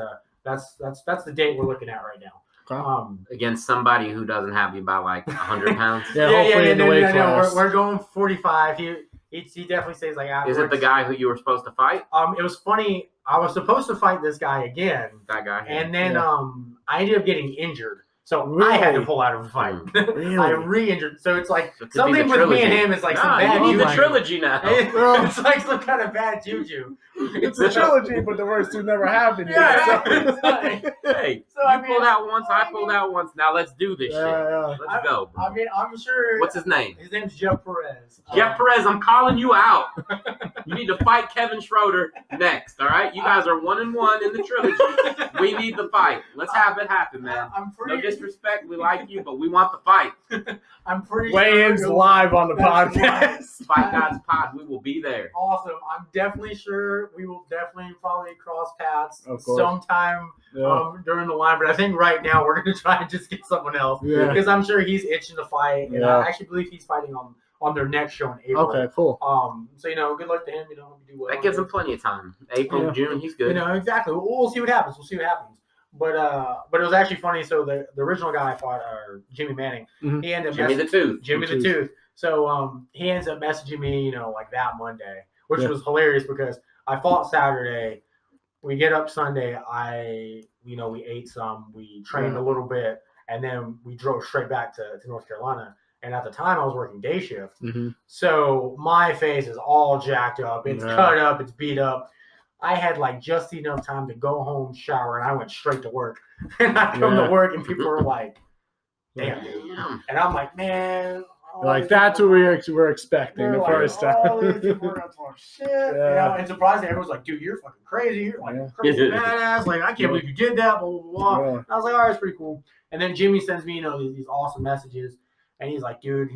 the date we're looking at right now. Against somebody who doesn't have you by like 100 pounds. We're going 45. He definitely stays like afterwards. Is it the guy who you were supposed to fight? It was funny. I was supposed to fight this guy again. That guy. And then I ended up getting injured. So I had to pull out of the fight. Really? I re-injured. So it's like something with me and him is like some bad juju. juju. The trilogy now. It's like some kind of bad juju. It's a trilogy, but the worst two never happened. Yeah. Hey, you pulled out once, I pulled out once. Now let's do this shit. Let's go. Bro. I mean, I'm sure. What's his name? His name's Jeff Perez. Jeff Perez, I'm calling you out. You need to fight Kevin Schroader next, all right? You guys are 1-1 in the trilogy. We need the fight. Let's have it happen, man. No disrespect, we like you, but we want the fight. I'm pretty Weigh-ins live on the podcast. Fight God's Pod, we will be there. Awesome. I'm definitely sure we will probably cross paths sometime during the line, but I think right now we're going to try and just get someone else because I'm sure he's itching to fight. And I actually believe he's fighting on their next show in April. Okay, cool. So, good luck to him. Do well. That gives him plenty of time. April, June, he's good. Exactly. We'll see what happens. But it was actually funny. So the original guy I fought, Jimmy Manning, he ended up Jimmy the Tooth. So he ends up messaging me, like that Monday, which was hilarious because I fought Saturday. We get up Sunday. We ate some. We trained a little bit, and then we drove straight back to North Carolina. And at the time, I was working day shift. So my face is all jacked up. It's cut up. It's beat up. I had just enough time to go home, shower, and I went straight to work. And I come to work, and people were like, "Damn, dude." And I'm like, "Man." That's what we were expecting the first time. Shit. And surprisingly, everyone's like, "Dude, you're fucking crazy. You're crazy badass. I can't believe you did that." Blah blah blah. And I was like, "All right, it's pretty cool." And then Jimmy sends me, these awesome messages, and he's like, "Dude,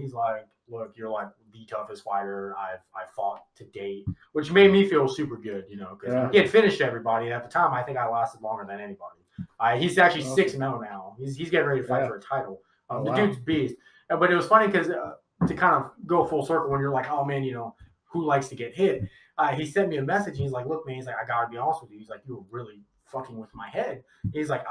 look, you're the toughest fighter I've fought to date," which made me feel super good, because he had finished everybody. And at the time, I think I lasted longer than anybody. He's actually 6-0 now. He's getting ready to fight for a title. The dude's beast. But it was funny because to kind of go full circle when you're like, oh man, who likes to get hit? He sent me a message. And he's like, look, man, I gotta be honest with you. He's like, you were really fucking with my head. He's like,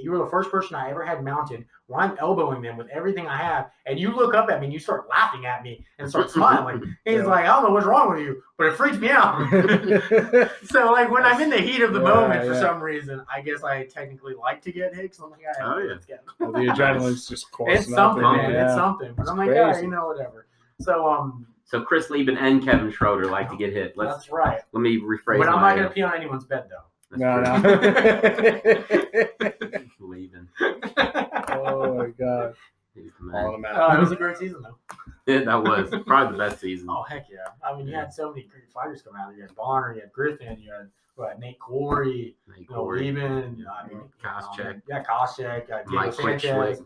you were the first person I ever had mounted where I'm elbowing them with everything I have, and you look up at me and you start laughing at me and start smiling. He's like, I don't know what's wrong with you, but it freaks me out. So when I'm in the heat of the moment for some reason, I guess I technically like to get hit. So I'm like, let's get it. Well, the adrenaline's just coursing. It's something, man. It's something. But I'm like, whatever. So Chris Lieben and Kevin Schroader like to get hit. That's right. Let me rephrase. But I'm not going to pee on anyone's bed, though. No. Leaving. Oh my god. It was a great season though. Yeah, that was probably the best season. Oh heck yeah! I mean, you had so many great fighters come out. You had Bonner, you had Griffin, you had Nate Corey, Lieben, Koscheck. Koscheck, Mike Sanchez.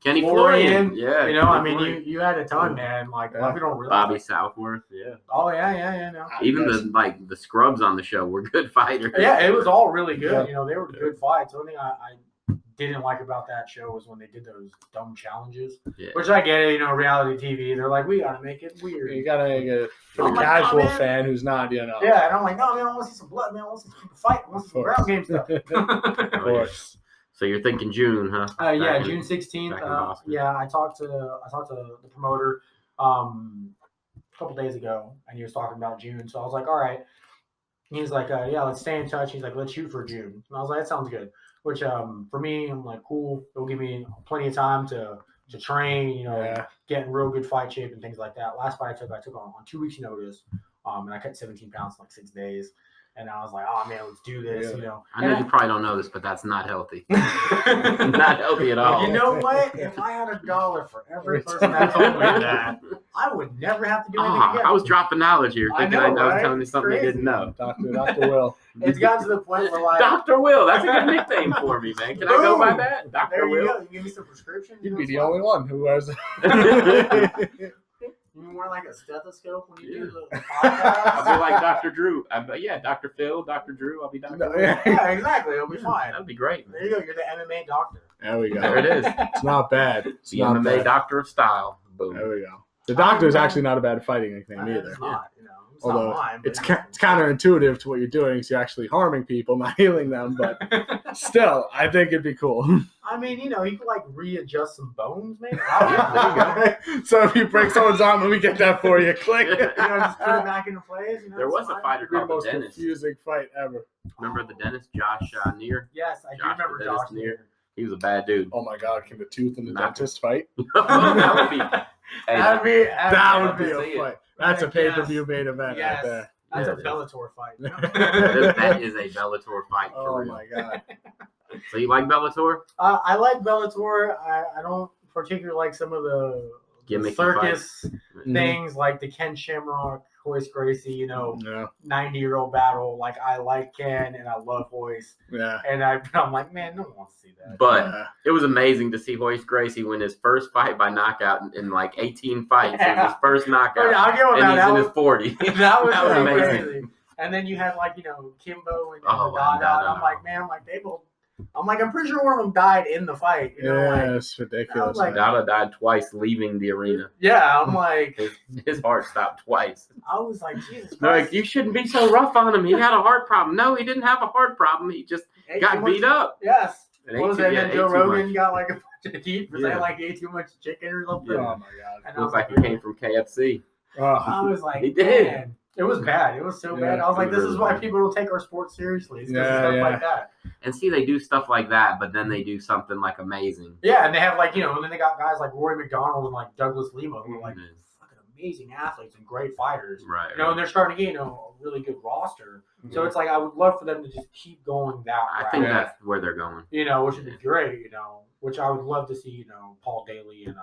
Kenny Florian. You had a ton, man. We don't realize. Bobby Southworth. Yeah. Oh yeah. No. Even the scrubs on the show were good fighters. Yeah, it was all really good. They were good fights. The only thing I didn't like about that show was when they did those dumb challenges. Yeah. Which I get it, reality TV. They're like, we gotta make it weird. You gotta make it for the casual fan who's not, Yeah, and I'm like, no, man, I want to see some blood, man. I want to see some fight. I want to see some ground game stuff. Of course. So you're thinking June, huh? June 16th. I talked to the promoter a couple days ago, and he was talking about June. So I was like, all right. He's like, let's stay in touch. He's like, let's shoot for June. And I was like, that sounds good. Which for me, I'm like, cool. It'll give me plenty of time to train, get in real good fight shape and things like that. Last fight I took on 2 weeks' notice, and I cut 17 pounds in 6 days. And I was like, oh, man, let's do this, I know you probably don't know this, but that's not healthy. Not healthy at all. You know what? If I had $1 for every person that told me that, I would never have to do anything again. I was dropping knowledge here, I thinking know, I was right? telling you something you didn't know. Dr. Will. It's gotten to the point where, like, Dr. Will, that's a good nickname for me, man. Can I go by that? Dr. there you Will. go. You give me some prescriptions. You'd be the only one who wears it. You wear like a stethoscope when you do the I'll podcast. be like Dr. Drew. Dr. Phil, Dr. Drew. I'll be Dr. Will. Yeah, exactly. It'll be fine. That'd be great. There you go. You're the MMA doctor. There we go. There it is. It's not bad. It's The not MMA bad. doctor of style. Boom. There we go. The doctor's actually not a bad fighting anything either. It's not, it's Although not mine. it's counterintuitive to what you're doing, so you're actually harming people, not healing them. But still, I think it'd be cool. I mean, you could like readjust some bones, maybe. There you go. So if you break someone's arm, let me get that for you. Click. Just put it back into place. There was a fighter The called the most Dentist. confusing fight ever. Remember the dentist, Josh Neer? Yes, I do Josh, remember the Josh dentist Neer. He was a bad dude. Oh my God! Can the tooth and the Not- dentist fight? That would be. Hey, That would be see a it. fight. That's a Yes. pay-per-view main event Yes. right there. That's Yeah, a it is. Bellator fight. that is a Bellator fight for Oh real. my God! So you like Bellator? I like Bellator. I don't particularly like some of the Gimmicky circus Mhm. things like the Ken Shamrock, Hoist Gracie, Yeah, 90-year-old battle. Like, I like Ken and I love Hoist. yeah. And I'm like, man, no one wants to see that. But Yeah. it was amazing to see Hoist Gracie win his first fight by knockout in like 18 fights. It was his first But knockout, I'll give him and that. he's That in was, his 40s. that was That was pretty amazing. crazy. And then you had like, Kimbo and Oh, Dada. and I'm like, man, they both. I'm pretty sure one of them died in the fight. Yeah, it's ridiculous. like- man. Dada died twice leaving the arena. Yeah, I'm like, His heart stopped twice. I was like, Jesus They're Christ. like, you shouldn't be so rough on him. He had a heart problem. No, he didn't have a heart problem. He just Ate too got much- beat up. Yes. And ate What was too- that? yeah, And ate Joe too Rogan much. got like a bunch of heat for saying Yeah. like he ate too much chicken or something. Oh my God! And I Looked was like he came from KFC. Oh, I was like, He did. man, it was bad. It was so Yeah, bad. I was like, it was this is really why bad. people don't take our sport seriously. It's 'cause of Yeah, stuff yeah. like that. And see, they do stuff like that, but then they do something like amazing. Yeah, and they have like, and then they got guys like Rory McDonald and like Douglas Lima who are like fucking amazing athletes and great fighters. Right. And they're starting to get, a really good roster. So it's like, I would love for them to just keep going that I route. think Yeah. that's where they're going. Which would be great, which I would love to see, Paul Daly and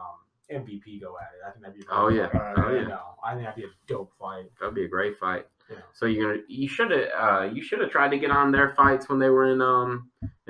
MVP go at it. I think that'd be a great Oh yeah. fight. Oh yeah. yeah. I think that'd be a dope fight. That'd be a great fight. Yeah. So you should have tried to get on their fights when they were in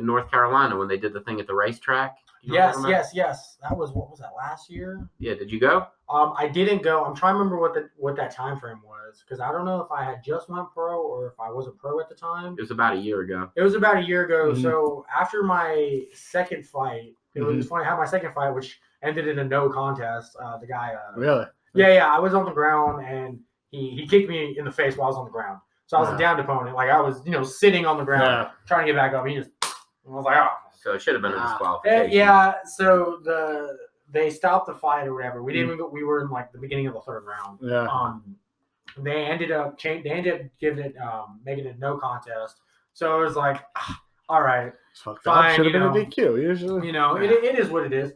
North Carolina when they did the thing at the racetrack. You know what I'm talking about? Yes. That was, what was that, last year? Yeah. Did you go? I didn't go. I'm trying to remember what that time frame was, because I don't know if I had just went pro or if I wasn't pro at the time. It was about a year ago. It was about a year ago. Mhm. So after my second fight, it was funny. I had my second fight, which ended in a no contest. The guy, really? yeah, I was on the ground and he kicked me in the face while I was on the ground. So I was a downed opponent. Like, I was, sitting on the ground Yeah. trying to get back up. He just, I was like, oh. So it should have been a disqualification. Yeah. So they stopped the fight or whatever. We didn't even go, we were in like the beginning of the third round. Yeah. They ended up giving it, making it no contest. So it was like, all right, It's fucked Fine, up. Should have been you a know. DQ. Usually. it is what it is,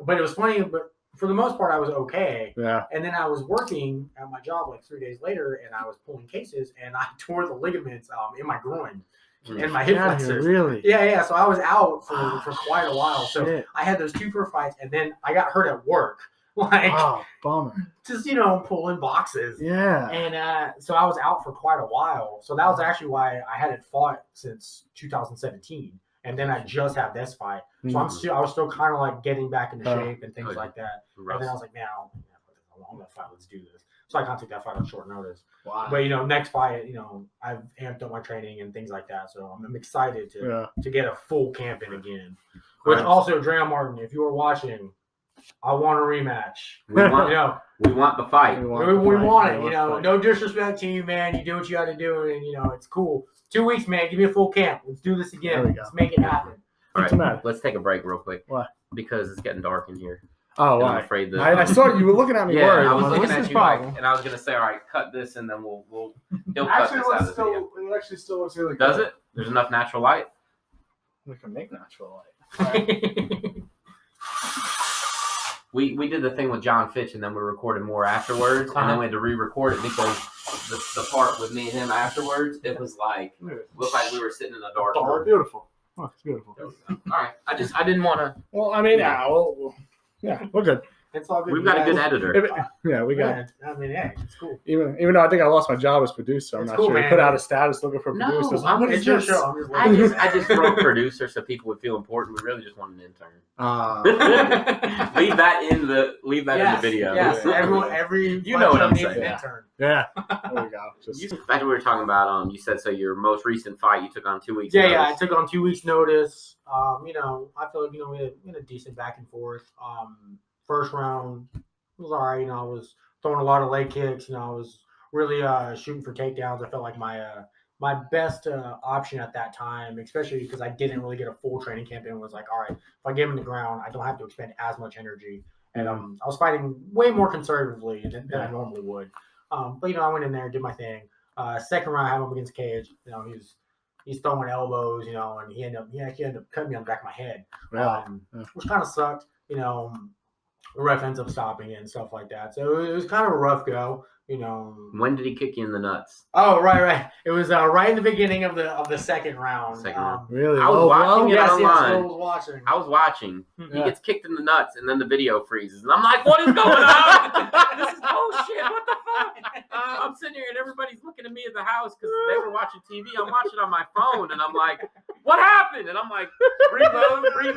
But it was funny, but for the most part, I was okay. Yeah. And then I was working at my job like 3 days later, and I was pulling cases, and I tore the ligaments in my groin and my hip Yeah, flexors. really? Yeah. So I was out for quite a while. So Shit. I had those 2 pro fights, and then I got hurt at work, like Oh, bummer. just pulling boxes. Yeah. And so I was out for quite a while. So that was actually why I hadn't fought since 2017. And then I just had this fight. So I was still kind of like getting back into shape and things like that. And then I was like, man, I'm going to fight. Let's do this. So I kind of took that fight on short notice. Wow. But, next fight, I've amped up my training and things like that. So I'm excited to get a full camp in again. But Right. also, Drea Martin, if you were watching, I want a rematch. We want, we want the fight. We want it, fight. No disrespect to you, man. You do what you got to do, and it's cool. 2 weeks, man. Give me a full camp. Let's do this There again. we go. Let's make it happen. All What's the right, matter? let's take a break real quick. Why? Because it's getting dark in here. Oh, And I'm why? afraid that I saw you were looking at me yeah, worried. I was I'm looking like, at what's you his like, problem? and I was gonna say, all right, cut this, and then he'll cut Actually, this out let's of the video. it actually still looks really Does good. it? There's enough natural light. We can make natural light. We did the thing with John Fitch, and then we recorded more afterwards, and then we had to re-record it because the part with me and him afterwards, it was like looked like we were sitting in a dark Oh, room. beautiful. Oh, it's beautiful. All right, I didn't want to. Well, I mean, yeah, we're good. It's all good. We've got a good editor. Yeah, we got. I mean, hey, it's cool. Even though I think I lost my job as producer, I'm It's not cool, sure. man. He put out a status looking for No, producers. I'm- What It's is your this? show. I'm just I just wrote producer so people would feel important. We really just want an intern. leave that in the video. Yes, every You know what I'm needs saying. an intern. Yeah, there we go. Just Back to what we were talking about. You said so. Your most recent fight, you took on 2 weeks. Yeah, I notice. took on 2 weeks notice. I feel like we had a decent back and forth. First round was all right. I was throwing a lot of leg kicks. I was really shooting for takedowns. I felt like my best option at that time, especially because I didn't really get a full training camp in, was like, all right, if I get him in the ground, I don't have to expend as much energy. And I was fighting way more conservatively than I normally would. But I went in there, did my thing. Second round, I had him against Cage. He's throwing elbows, and he actually ended up cutting me on the back of my head, which kind of sucked. The ref ends up stopping it and stuff like that. So it was kind of a rough go. When did he kick you in the nuts? Oh, right. It was right in the beginning of the second round. really. I was watching it Yes, online. I was watching. I was watching. Yeah. He gets kicked in the nuts, and then the video freezes, and I'm like, "What is going on? This is bullshit. What the fuck?" I'm sitting here, and everybody's looking at me at the house because they were watching TV. I'm watching on my phone, and I'm like, "What happened?" And I'm like, "Reload." Yeah,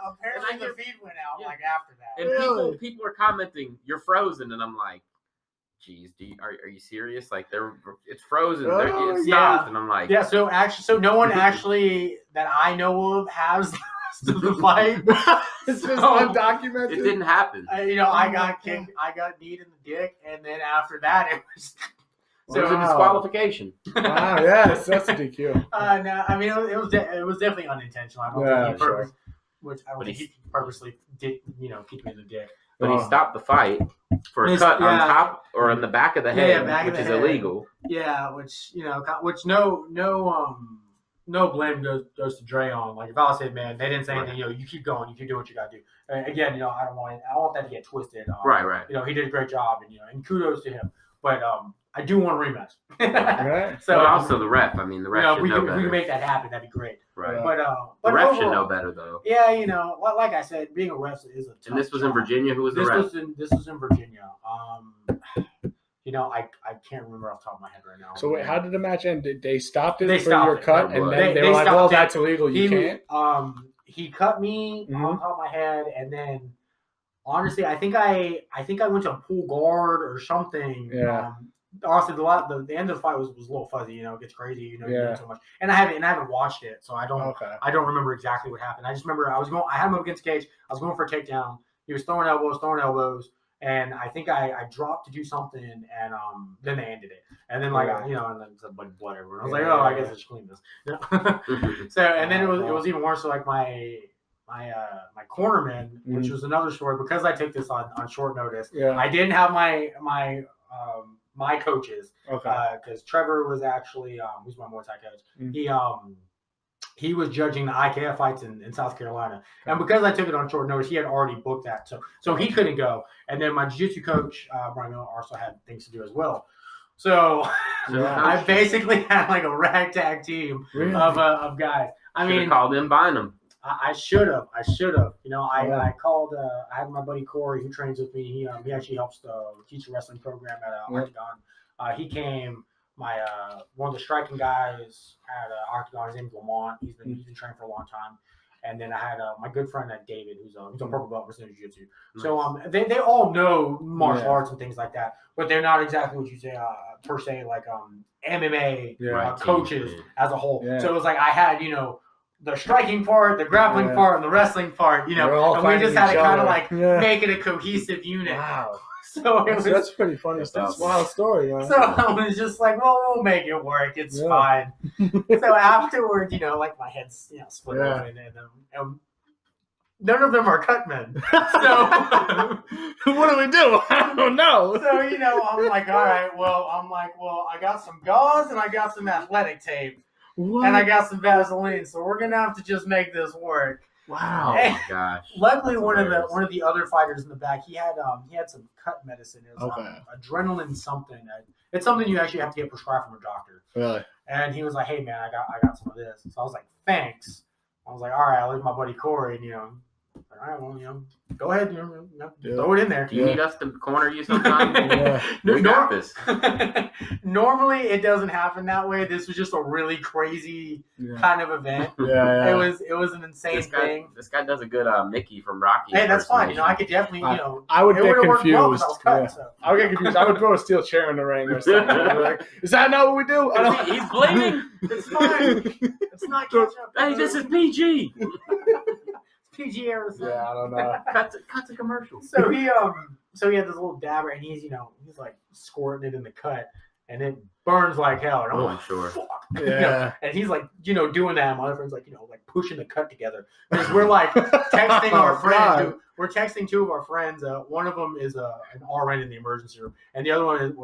apparently And the feed went out Yeah. after that. And people are commenting, "You're frozen," and I'm like, "Geez, are you serious? Like it's frozen. It stopped." And I'm like, Yeah, so no one actually that I know of has the rest of the fight. It's just So, undocumented. it didn't happen. I got kicked. I got kneed in the dick, and then after that, it was. So it was a disqualification. Wow, yes, that's a DQ. No, I mean it was definitely unintentional. I don't think he purposely did kick me in the dick. But he stopped the fight for a cut on top or on the back of the head, which is illegal. Yeah, which no blame goes to Dre on. Like if I said, man, they didn't say anything. You keep going, you keep doing what you got to do. Again, I don't want that to get twisted. Right. He did a great job, and kudos to him. But I do want a rematch. Right. So also the ref. I mean, the ref should know better. If we can make that happen, that'd be great. Right. But the ref overall, should know better though. Yeah, like I said, being a ref is a tough And this was job. in Virginia. Who was the ref? This was in Virginia. I can't remember off the top of my head right now. So wait, how did the match end? Did they stopped it They for stopped your it. cut, and then they were like, stopped "Well, it. that's illegal. You can't." He cut me on top of my head, and then honestly, I think I went to a pull guard or something. Yeah. Honestly, the end of the fight was a little fuzzy. It gets crazy. You do so much, and I haven't watched it, so I don't remember exactly what happened. I just remember I had him up against Cage. I was going for a takedown. He was throwing elbows, and I think I dropped to do something, and then they ended it. And then and then it's like whatever. And I was like, I guess I should clean this. So and then it was even worse. So like my cornerman, which was another story, because I took this on short notice. Yeah. I didn't have my coaches, because Trevor was actually who's my Muay Thai coach. He was judging the IKF fights in South Carolina, and because I took it on short notice, he had already booked that, so he couldn't go. And then my jiu-jitsu coach Brian Miller also had things to do as well. So I basically had like a ragtag team of guys. I mean, called in Bynum. I should have. I called. I had my buddy Corey who trains with me. He actually helps teach a wrestling program at Octagon. He came. My one of the striking guys at Octagon. His name's Lamont. He's been training for a long time. And then I had my good friend David, who's a purple belt for jiu-jitsu. Nice. So they all know martial arts and things like that, but they're not exactly what you say per se like MMA coaches as a whole. Yeah. So it was like I had the striking part, the grappling part, and the wrestling part, and we just had to kind of like make it a cohesive unit. Wow. So that's pretty funny. That's a wild story, man. So I was just like, well, we'll make it work. It's fine. So afterwards, like my head's split open, and none of them are cut men. So what do we do? I don't know. So I'm like, all right, well, I got some gauze and I got some athletic tape. What? And I got some Vaseline, so we're gonna have to just make this work. Wow! Oh my gosh! Luckily, one of the other fighters in the back, he had some cut medicine. It was adrenaline something. It's something you actually have to get prescribed from a doctor. Really? And he was like, "Hey man, I got some of this." So I was like, "Thanks." I was like, "All right, I'll leave my buddy Corey, and All right, well, go ahead, throw it in there. Do you need us to corner you sometime? We got this. Normally, it doesn't happen that way. This was just a really crazy kind of event. Yeah. It was an insane thing. This guy does a good Mickey from Rocky. Hey, that's fine. I could definitely, I would get confused. I would get confused. I would throw a steel chair in the ring or something. Like, is that not what we do? He's bleeding. It's fine. It's not ketchup. Hey, this is PG. PG era. Yeah, I don't know. Cut the commercial. So he had this little dabber, and he's like squirting it in the cut, and it burns like hell. And I'm like, sure. Fuck. Yeah. And he's like, doing that. And my other friend's like, like pushing the cut together. Because we're like texting our friends. We're texting two of our friends. One of them is an RN in the emergency room, and the other one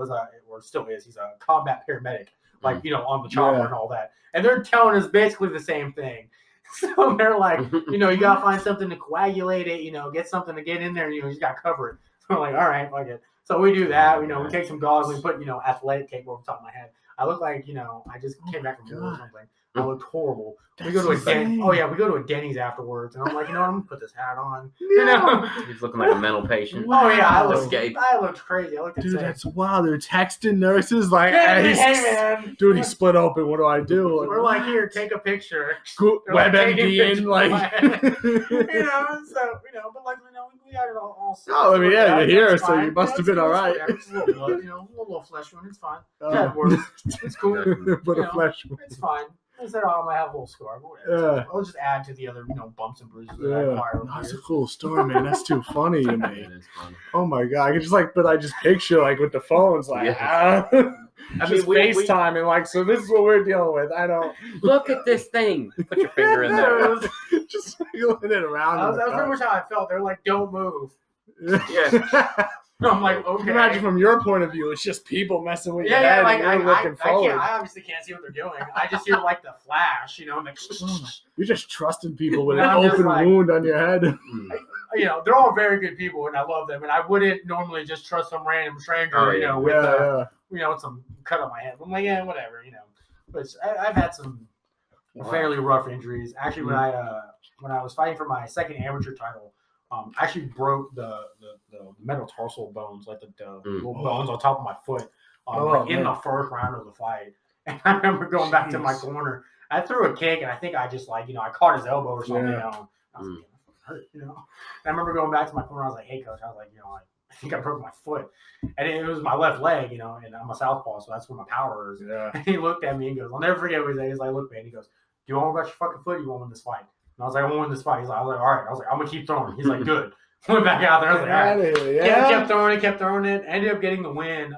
still is. He's a combat paramedic, like on the chopper and all that. And they're telling us basically the same thing. So they're like, you gotta find something to coagulate it, get something to get in there, you just gotta cover it. So I'm like, all right, fuck it. So we do that, we take some gauze, we put, athletic tape over the top of my head. I look like, I just came back from war or something. I looked horrible. We go to a Denny's afterwards, and I'm like, I'm gonna put this hat on. He's looking like a mental patient. Oh yeah, I looked crazy. I looked dude, insane. that's wild. They're texting nurses like, hey man, dude, he split open. What do I do? Like, we're like, here, take a picture. WebMD in, like, but like, we got it all. Oh, I mean, yeah, you're here, so you must have been all right. It's a little blood, a little flesh wound. It's fine. That works. It's cool. But a flesh wound. It's fine. I said, I might have a little scar. But I'll just add to the other, bumps and bruises that I acquire. That's a cool story, man. That's too funny to me. It is funny. Oh my god, I just picture like with the phones, like FaceTime and like, so this is what we're dealing with. I don't look at this thing. Put your finger in there. Just wiggling it around. That's pretty much how I felt. They're like, don't move. Yeah. I'm like, okay. Imagine from your point of view, it's just people messing with your head. Yeah, like and you're looking forward. I obviously can't see what they're doing. I just hear like the flash, like. You're just trusting people with an open wound on your head. They're all very good people, and I love them. And I wouldn't normally just trust some random stranger, with some cut on my head. I'm like, yeah, whatever, But I've had some fairly rough injuries. Actually, when I was fighting for my second amateur title. I actually broke the metatarsal bones, like the little bones on top of my foot, in the first round of the fight. And I remember going back to my corner. I threw a kick, and I think I just I caught his elbow or something. I was like, hurt, And I remember going back to my corner. I was like, hey, coach. I was like, I think I broke my foot, and it was my left leg, and I'm a southpaw, so that's where my power is. Yeah. And he looked at me and goes, I'll never forget what he said. He's like, look, man. He goes, do you want to about your fucking foot? Or you want to win this fight? And I was like, I want to win this fight. I was like, all right. I was like, I'm going to keep throwing. He's like, good. Went back out there. I was like, all right. Yeah. Kept throwing it. Ended up getting the win.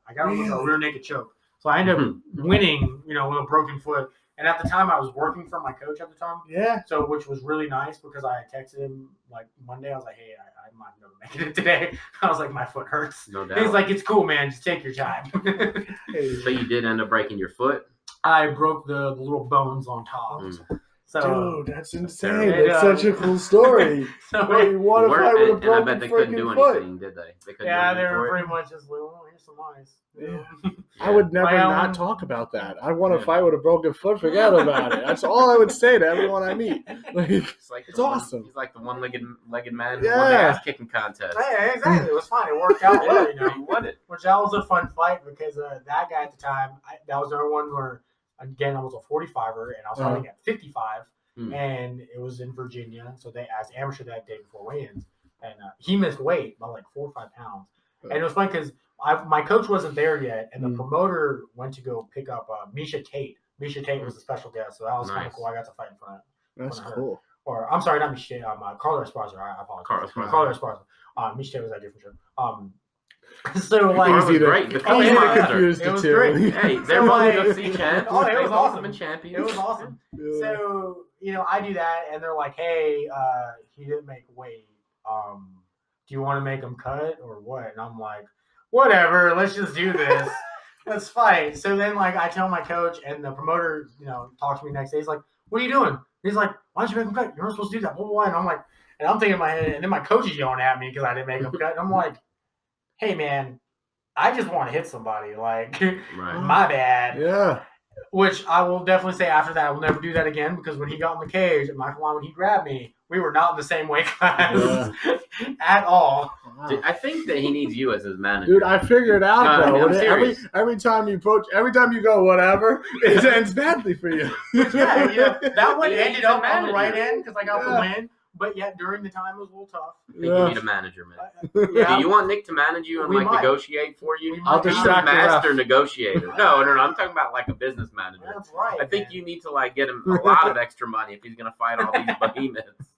I got him with a rear naked choke. So I ended up winning, with a broken foot. And at the time, I was working for my coach at the time. Yeah. So, which was really nice because I texted him like Monday. I was like, hey, I'm not going to make it today. I was like, my foot hurts. No doubt. He's like, it's cool, man. Just take your time. So you did end up breaking your foot? I broke the little bones on top. So, dude, that's insane. It's such a cool story. What if I would have broken? I bet they couldn't do anything, did they? They were pretty much just like, oh, here's some ice. Yeah. I would never not talk about that. I want to fight with a broken foot. Forget about it. That's all I would say to everyone I meet. It's awesome. He's like the one-legged man who won the ass-kicking contest. Yeah, exactly. It was fine. It worked out well. He won it. Which that was a fun fight because that guy at the time, that was the one where. Again, I was a 45er, and I was fighting at 55, and it was in Virginia. So they asked amateur that day before weigh-ins, and he missed weight by like 4 or 5 pounds. And it was fun because my coach wasn't there yet, and the promoter went to go pick up Misha Tate. Misha Tate was a special guest, so that was kind of cool. I got to fight in front of her. That's cool. Or I'm sorry, not Misha Tate. Carla Esparza. I apologize. Carla Esparza. Misha Tate was a different show. So like, it was great. The confused it was great. Hey, they're both UFC champs. Oh, it was awesome. Champions. It was awesome. So I do that, and they're like, "Hey, he didn't make weight. Do you want to make him cut or what?" And I'm like, "Whatever. Let's just do this. Let's fight." So then, like, I tell my coach, and the promoter, talks to me next day. He's like, "What are you doing?" He's like, "Why don't you make him cut? You're not supposed to do that." Blah, blah, blah. And I'm like, and I'm thinking in my head, and then my coach is yelling at me because I didn't make him cut. And I'm like, hey, man, I just want to hit somebody. Like, my bad. Yeah. Which I will definitely say after that, I will never do that again because when he got in the cage at Michael Line, when he grabbed me, we were not in the same weight class at all. Wow. Dude, I think that he needs you as his manager. Dude, I figured out No, I though. mean, I'm every serious. time you go whatever, it ends badly for you. Yeah. That one He ended needs a up on the manager. right end because I got the win. But yet during the time it was a little tough. I think you need a manager, man. Yeah. Do you want Nick to manage you and We might. negotiate for you? We I'll might. He's a distract the ref. master negotiator. No, I'm talking about like a business manager. That's right. I think man. you need to like get him a lot of extra money if he's gonna fight all these behemoths.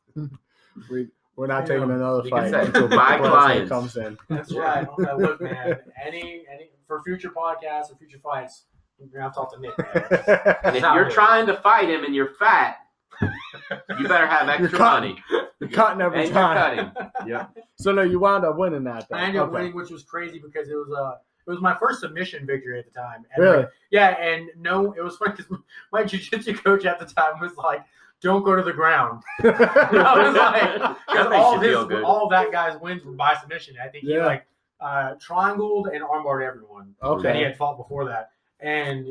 We're not taking another You can fight say, until "My Brock Lesnar clients." comes in. That's right. Okay, look, man. Any for future podcasts or future fights, you're gonna have to talk to Nick, man. And if you're trying to fight him and you're fat, you better have extra money. You're cutting every And time. you're cutting. Yeah. So no, you wound up winning that. Though. I ended up Okay. winning, which was crazy because it was my first submission victory at the time. And Really? like, yeah, and no, it was funny because my jiu-jitsu coach at the time was like, "Don't go to the ground." I was like, because That makes you feel good. all that guy's wins were by submission. I think he Yeah. like triangled and armbarred everyone that he Okay. had fought before that. And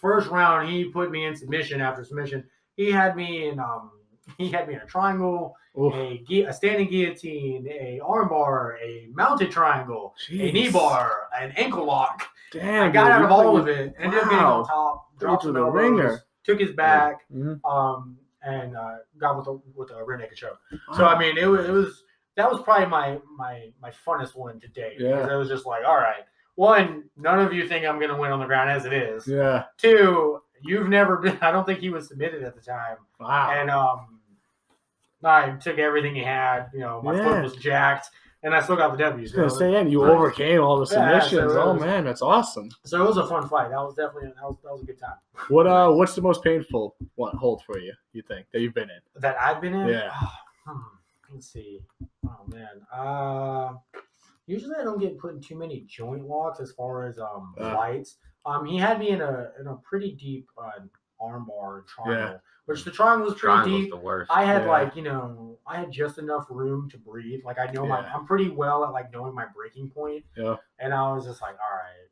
first round, he put me in submission after submission. He had me in a triangle, Oof. a standing guillotine, a armbar, a mounted triangle, a Jeez. knee bar, an ankle lock. Damn, I got dude, out you of all put of it. Ended up getting Wow. on top, Threw dropped you some to the elbows, ringer. took his back, Mhm. and got with a rear naked choke. So I mean, it was that was probably my funnest one to date. Yeah. Because it was just like, all right, one, none of you think I'm gonna win on the ground as it is. Yeah. Two, you've never been. I don't think he was submitted at the time, Wow. and I took everything he had. You know, my Yeah. foot was jacked, and I still got the W. I was gonna say, and you overcame all the Yeah, submissions. so it Oh was- man, that's awesome. So it was a fun fight. That was definitely that was a good time. What's the most painful hold for you? You think that you've been in? That I've been in. Yeah. Let's see. Oh man. Usually I don't get put in too many joint locks as far as fights. He had me in a pretty deep armbar triangle, which the triangle was pretty Triangle's deep. the worst. I had Yeah. I had just enough room to breathe. Like I know Yeah. I'm pretty well at like knowing my breaking point. Yeah. And I was just like, all right,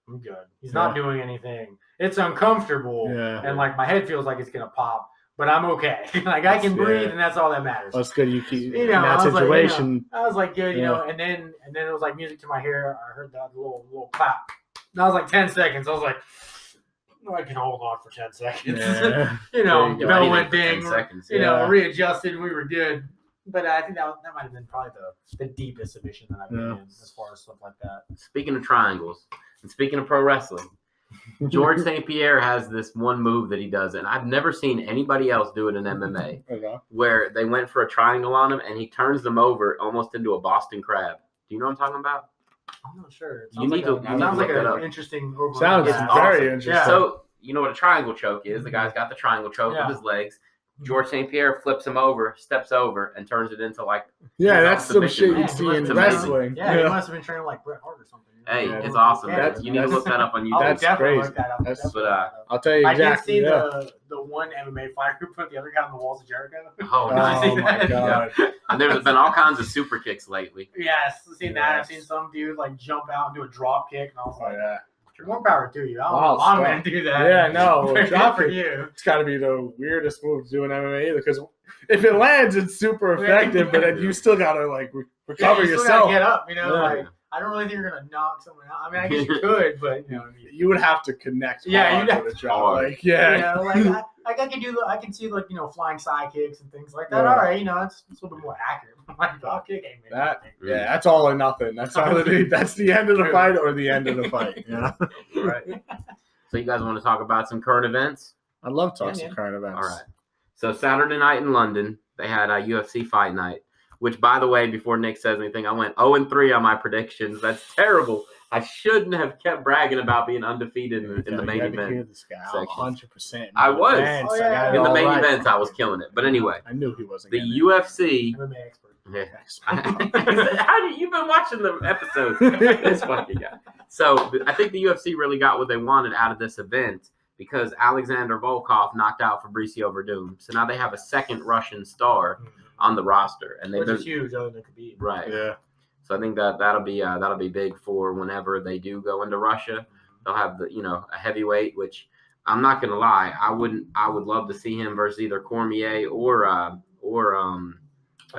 I'm good. He's not doing anything. It's uncomfortable. Yeah. And like my head feels like it's gonna pop, but I'm okay. Like I can breathe, and that's all that matters. That's good. You keep You know, in that I was like, situation. I was like, good, you Yeah. know, and then it was like music to my hair. I heard that little clap. That was like 10 seconds. I was like, oh, I can hold on for 10 seconds. Yeah. You know, There you go. bell Anything went for 10 ding. seconds. You know, Yeah. readjusted. We were good. But I think that might have been probably the deepest submission that I've been Yeah. in as far as stuff like that. Speaking of triangles, and speaking of pro wrestling, George St. Pierre has this one move that he does, and I've never seen anybody else do it in MMA, Okay. where they went for a triangle on him, and he turns them over almost into a Boston crab. Do you know what I'm talking about? I'm not sure. It You need to- you need to sounds like look that up. an interesting overall. Sounds It's Yeah. very awesome. interesting. Yeah. So, you know what a triangle choke is? The guy's got the triangle choke Yeah. with his legs. George St. Pierre flips him over, steps over, and turns it into like, Yeah, that's some submission, shit man. you see in It's amazing. wrestling. Yeah, he must have been training like Bret Hart or something. hey, Yeah. it's awesome. Yeah. You need to look that up on I'll YouTube. That's definitely crazy. look that up. That's- Definitely but, look that up. I'll tell you I did exactly. see Yeah. the one MMA fighter who put the other guy on the walls of Jericho. Oh, Did you see Oh my that? god. And there's been all kinds of super kicks lately. Yes, I've seen that. I've Yes. seen some dude like jump out and do a drop kick, and I was Oh like, yeah. more power to you. I don't Wow, know if I'm stuff. going to do that. Yeah, no, Good drop for kick. you. It's got to be the weirdest move to do in MMA either, because if it lands, it's super effective, but then you still gotta like recover Yeah, you still yourself. gotta get up, you know. Yeah. Like I don't really think you're gonna knock someone out. I mean, I guess you could, but you know, what I mean. You would have to connect. Yeah, hard you'd have with a to drop. hard. Like, yeah. You know, like I can do. I can see like flying side kicks and things like that. Yeah. All right, it's a little bit more accurate. Like drop kick ain't really That anything. yeah, that's all or nothing. That's all it is. That's the end of the fight or the end of the fight. Yeah. Right. So you guys want to talk about some current events? I love talking Yeah, some current events. All right. So Saturday night in London, they had a UFC fight night, which, by the way, before Nick says anything, I went 0-3 on my predictions. That's terrible. I shouldn't have kept bragging about being undefeated in the main you had to hear event. this guy section. 100%. I was. Oh, yeah. got it In the all main right. events, I was killing it. But anyway, I knew he wasn't. the getting UFC. MMA expert. Yeah. it. How do you've been watching the episodes? This fucking guy. So I think the UFC really got what they wanted out of this event because Alexander Volkov knocked out Fabricio Verdum. So now they have a second Russian star on the roster, and they've Which been is huge, other than Khabib. right. Yeah. So I think that'll be big for whenever they do go into Russia. They'll have a heavyweight, which I'm not gonna lie, I would love to see him versus either Cormier or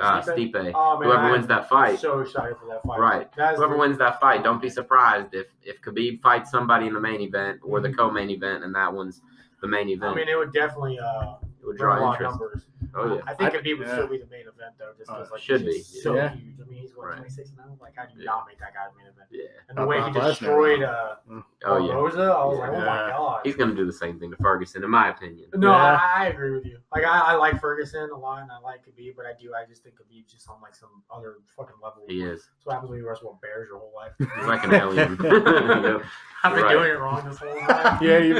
Stipe. Oh, man, Whoever wins that fight. I'm so excited for that fight. Right. Whoever wins that fight, don't be surprised if Khabib fights somebody in the main event or the co-main event, and that one's the main event. I mean, it would definitely it would draw draw a lot of interest. numbers. Oh yeah. I think Khabib would still be the main event though, just because should he's be. so Yeah. huge. I mean, he's Right. 26 now. Like, how do you not make that guy the main event? Yeah. And the way he Brock Lesnar. destroyed Oh yeah. Barboza, I was Yeah. like, oh my god. He's gonna do the same thing to Ferguson, in my opinion. No, Yeah. I agree with you. Like, I like Ferguson a lot, and I like Khabib, but I just think Khabib's just on like some other fucking level. He is. That's what happens when you wrestle with bears your whole life. He's like an alien. Yep. I've been Right. doing it wrong this whole time. Yeah, you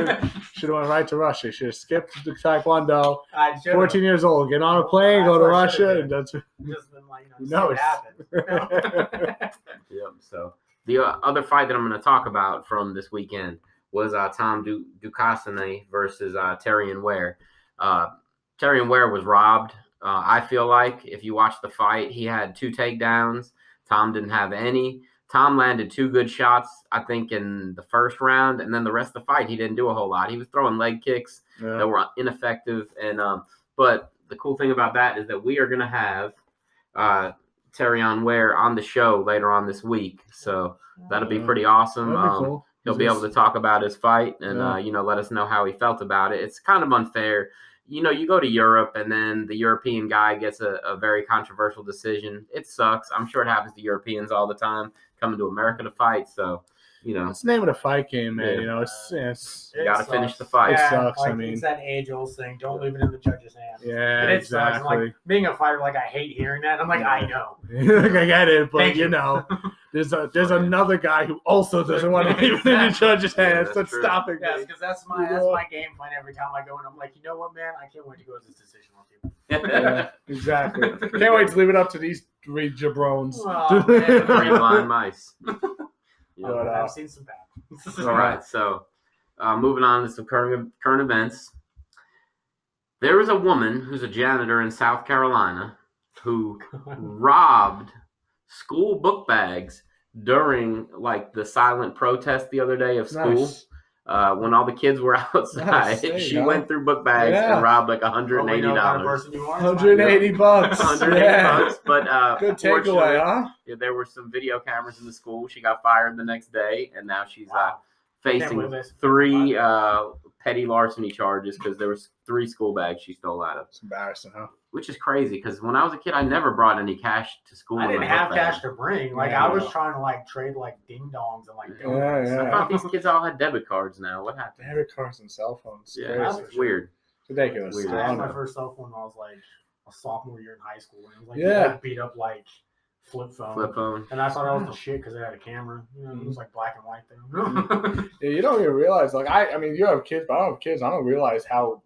should have went right to Russia. Should have skipped the Taekwondo. I should've 14 years old, get on a plane, go to That's what I Russia, should've and that's just been like, Who see what knows? happens. You know? Yep. So the other fight that I'm going to talk about from this weekend was Tom Ducasane versus Terrion Ware. Terrion Ware was robbed. I feel like if you watch the fight, he had 2 takedowns. Tom didn't have any. Tom landed 2 good shots, I think, in the first round, and then the rest of the fight, he didn't do a whole lot. He was throwing leg kicks that were ineffective, and but the cool thing about that is that we are going to have Terrion Ware on the show later on this week, so that'll be pretty awesome. That'd be cool. He'll be able to talk about his fight and let us know how he felt about it. It's kind of unfair. You go to Europe and then the European guy gets a very controversial decision. It sucks. I'm sure it happens to Europeans all the time coming to America to fight. So, It's the name of the fight game, man. Yeah. It's you got to sucks. finich the fight. It Yeah, sucks, like, I mean. it's that age-old thing. Don't leave it in the judge's hands. yeah, And it sucks. exactly. Like, being a fighter, like, I hate hearing that. I'm like, I know. I get it, but Thank you. there's another guy who also doesn't want to leave it in the judge's Yeah, hands. that's That's true. stopping Yes, me. because that's my game plan every time I go in. I'm like, you know what, man? I can't wait to go to this decision with you. Yeah, exactly. Can't wait to leave it up to these 3 jabrones. Oh, man. 3 blind mice. Yeah. But, I've seen some bad. All right, so moving on to some current events. There is a woman who's a janitor in South Carolina who robbed school book bags during like the silent protest the other day of school. Nice. When all the kids were outside, Nice, there you she go. went through book bags Yeah. and robbed like Well, we $180. know what kind of person you are. It's fine. $180. $180, Yeah. but Good fortunately, takeaway, huh? yeah, there were some video cameras in the school. She got fired the next day, and now she's Wow. Can't facing believe this. 3 petty larceny charges because there was 3 school bags she stole out of, It's embarrassing, huh? which is crazy. Because when I was a kid, I never brought any cash to school. I in didn't my have book bag. cash to bring. Like, Yeah. I was trying to like trade like ding dongs and like Yeah, donuts. yeah. I thought these kids all had debit cards now. What happened? Debit cards and cell phones. Yeah, Crazy. it's weird. Ridiculous. Weird. I I had don't my know. first cell phone when I was like a sophomore year in high school. And it was like Yeah. a beat up like flip phone. Flip phone. And I thought that was the shit because it had a camera. It was like black and white thing. Yeah, you don't even realize. Like I mean, you have kids, but I don't have kids. I don't realize how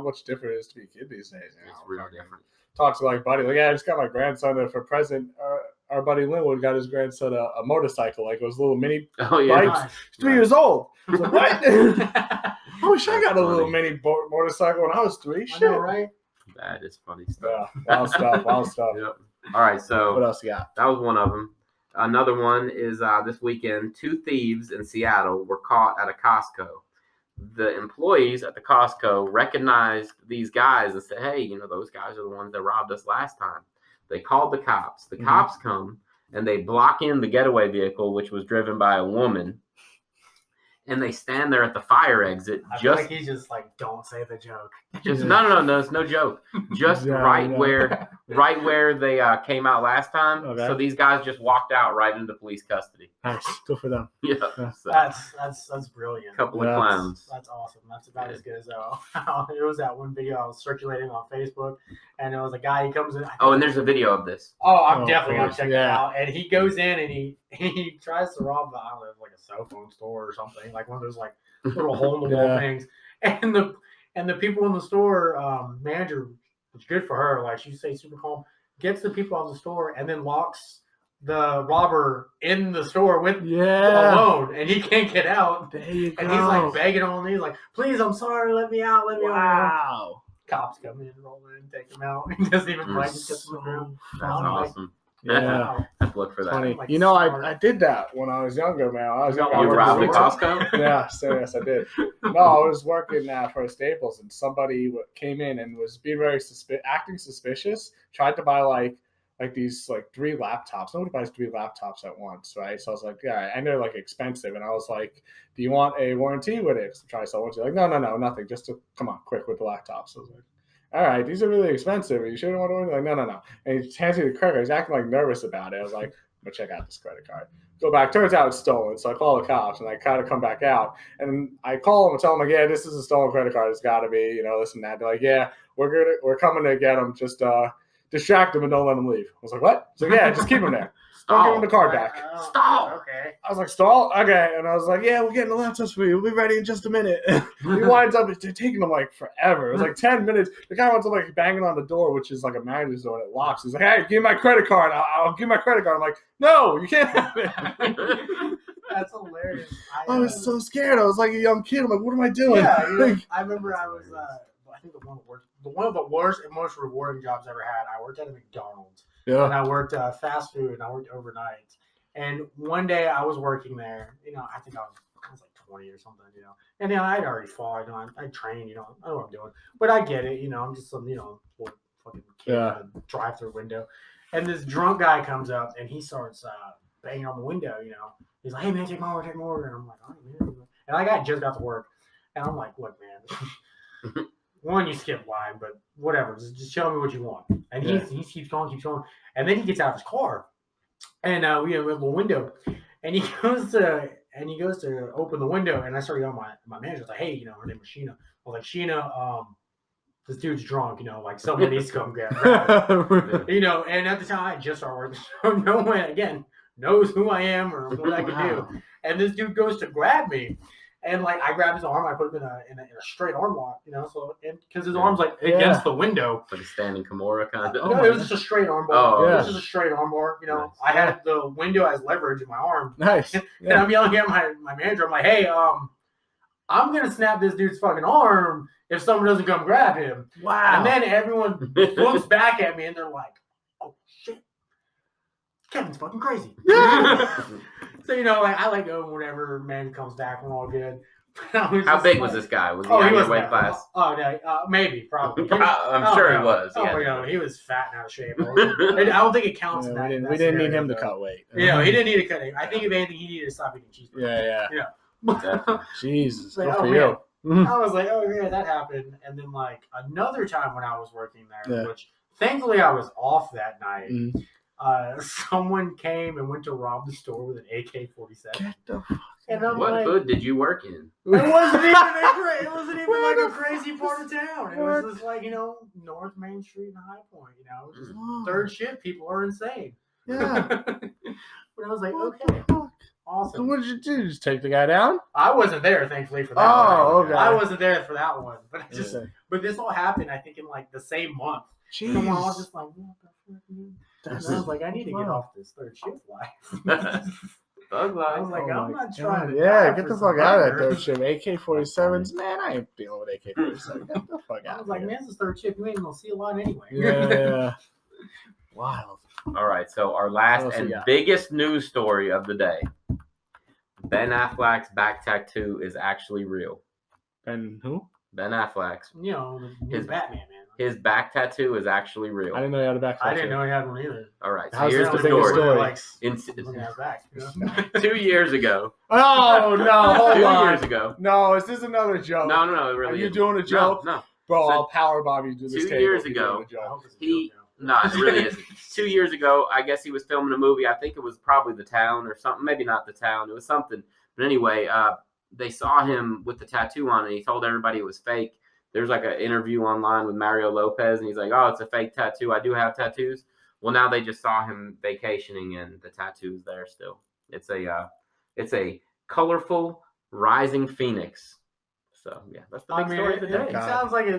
much different it is to be a kid these days. You It's know? real different. Talk to like buddy, like yeah, I just got my grandson for present. Our buddy Linwood got his grandson a motorcycle, like it was a little mini. Oh yeah. Bikes. He's 3 years old. He's like, what? I wish I got a little mini motorcycle when I was 3. I Shit. know, right? That is funny stuff. Yeah, wild stuff. Wild stuff. Yep. All right, so What else you got? that was one of them. Another one is this weekend, 2 thieves in Seattle were caught at a Costco. The employees at the Costco recognized these guys and said, hey, those guys are the ones that robbed us last time. They called the cops. The cops come and they block in the getaway vehicle, which was driven by a woman. And they stand there at the fire exit. I feel like he's just like, don't say the joke. No, it's no joke. Just Yeah, right yeah. where they came out last time. Okay. So these guys just walked out right into police custody. Nice. Good for them. Yeah, Yeah. so, That's brilliant. couple of Yes. clowns. That's awesome. That's about as good as it was that one video I was circulating on Facebook, and it was a guy. He comes in. Oh, and there's a video of this. Oh, I'm Oh, definitely of gonna course, check it yeah. out. And he goes in and he tries to rob I don't know, like a cell phone store or something, like one of those like little hole in the wall Yeah. things. And the people in the store manager, it's good for her. Like she stayed super calm, gets the people out of the store, and then locks the robber in the store with Yeah. alone, and he can't get out. There you go. And he's like begging on knees, like, "Please, I'm sorry, let me out, let me out." Wow. Cops come in, roll in, take him out. He doesn't even fight, just gets him through. That's Oh, awesome. Yeah. Let's look for that. Funny. Like, You know, smart. I did that when I was younger, man. I was younger. You I worked robbed a retail. Costco? Yeah, so yes, I did. No, I was working for Staples, and somebody came in and was being very acting suspicious. Tried to buy like like these like 3 laptops. Nobody buys 3 laptops at once, right? So I was like, yeah, and they're like expensive. And I was like, do you want a warranty with it? I'm trying to sell one. Like, no, nothing. Just to come on, quick with the laptops. I was like, all right, these are really expensive. Are you sure you want to order? Like, no. And he hands me the credit card. He's acting like nervous about it. I was like, I'm gonna check out this credit card. Go back. Turns out it's stolen. So I call the cops and I kind of come back out and I call them and tell them like, yeah, this is a stolen credit card. It's got to be, this and that. They're like, yeah, we're coming to get them. Just distract them and don't let them leave. I was like, what? So yeah, just keep them there. Don't give them the card back. Stall. Okay. I was like, stall? Okay. And I was like, yeah, we're getting the laptops for you. We'll be ready in just a minute. He winds up, they're taking them like forever. It was like 10 minutes. The guy winds up like banging on the door, which is like a magnet door that locks. He's like, hey, give me my credit card. I'll give my credit card. I'm like, no, you can't have it. That's hilarious. I was so scared. I was like a young kid. I'm like, what am I doing? Yeah, I remember I was, I think one of the worst and most rewarding jobs I ever had. I worked at a McDonald's. Yeah. And I worked fast food, and I worked overnight. And one day I was working there. I think I was like 20 or something. And I'd already fought. I trained. I know what I'm doing. But I get it. I'm just some little fucking kid in a drive-through window. And this drunk guy comes up, and he starts banging on the window. He's like, "Hey man, take my order." And I'm like, "All right, man." And I just got to work, and I'm like, "Look, man." One, you skip line, but whatever. Just show me what you want. And he keeps going. And then he gets out of his car. And we have a little window. And he goes to open the window. And I started yelling at my manager. I was like, hey, her name was Sheena. I was like, Sheena, this dude's drunk, like someone needs to come grab him. And at the time I just started working. So no one, again, knows who I am or what I can do. And this dude goes to grab me. And like I grabbed his arm, I put him in a straight arm lock, so because his arm's like against the window, like a standing Kimura kind of. No, it was just a straight arm bar. Oh, it was just a straight arm bar. Nice. I had the window as leverage in my arm. Nice. And I'm yelling at my manager. I'm like, hey, I'm gonna snap this dude's fucking arm if someone doesn't come grab him. Wow. And then everyone looks back at me and they're like, oh shit, Kevin's fucking crazy. So, I let go whatever man comes back and all good. How big was this guy? Was he on your weight class? Oh, no, maybe, probably. I'm sure he was. He was fat and out of shape. I don't think it counts. We didn't need him to cut weight. He didn't need to cut it. I think if anything, he needed to stop eating cheeseburgers. Yeah. Jesus, like, good for you. I was like, oh yeah, that happened. And then like another time when I was working there, which thankfully I was off that night. Mm-hmm. Someone came and went to rob the store with an AK-47. Get the fuck. And I'm what like, hood did you work in? It wasn't even like a crazy part of town. It was just like, North Main Street and High Point, just third shift. People are insane. Yeah. But I was like, okay, awesome. So what did you do? Just take the guy down? I wasn't there, thankfully, for that one. Oh, okay. I wasn't there for that one. But but this all happened, I think, in like the same month. Jeez. And we're all just like, what the fuck, man? And I was like, I need to get off this third shift life. Thug life. I was like, I'm not trying to. Get the fuck out of that third shift. AK-47s, man, I ain't dealing with AK-47. Get the fuck out. I was like, man, this is third shift. You ain't gonna see a lot anyway. Yeah. Wild. All right, so our last and biggest news story of the day. Ben Affleck's back tattoo is actually real. Ben who? Ben Affleck's. His Batman, man. His back tattoo is actually real. I didn't know he had a back tattoo. I didn't know he had one either. All right, so how's here's the story. Back, 2 years ago. Oh, no, hold 2 on. years ago. No, is this another joke? No, it really Are you isn't. doing a joke? No. Bro, So, I'll power bomb you to this 2 table. years ago, No, it really isn't. 2 years ago, I guess he was filming a movie. I think it was probably The Town or something. Maybe not The Town. It was something. But anyway, they saw him with the tattoo on, and he told everybody it was fake. There's like an interview online with Mario Lopez, and he's like, oh, it's a fake tattoo. I do have tattoos. Well, now they just saw him vacationing, and the tattoo's there still. It's a colorful rising phoenix. So yeah, that's the big story of the day. It sounds like a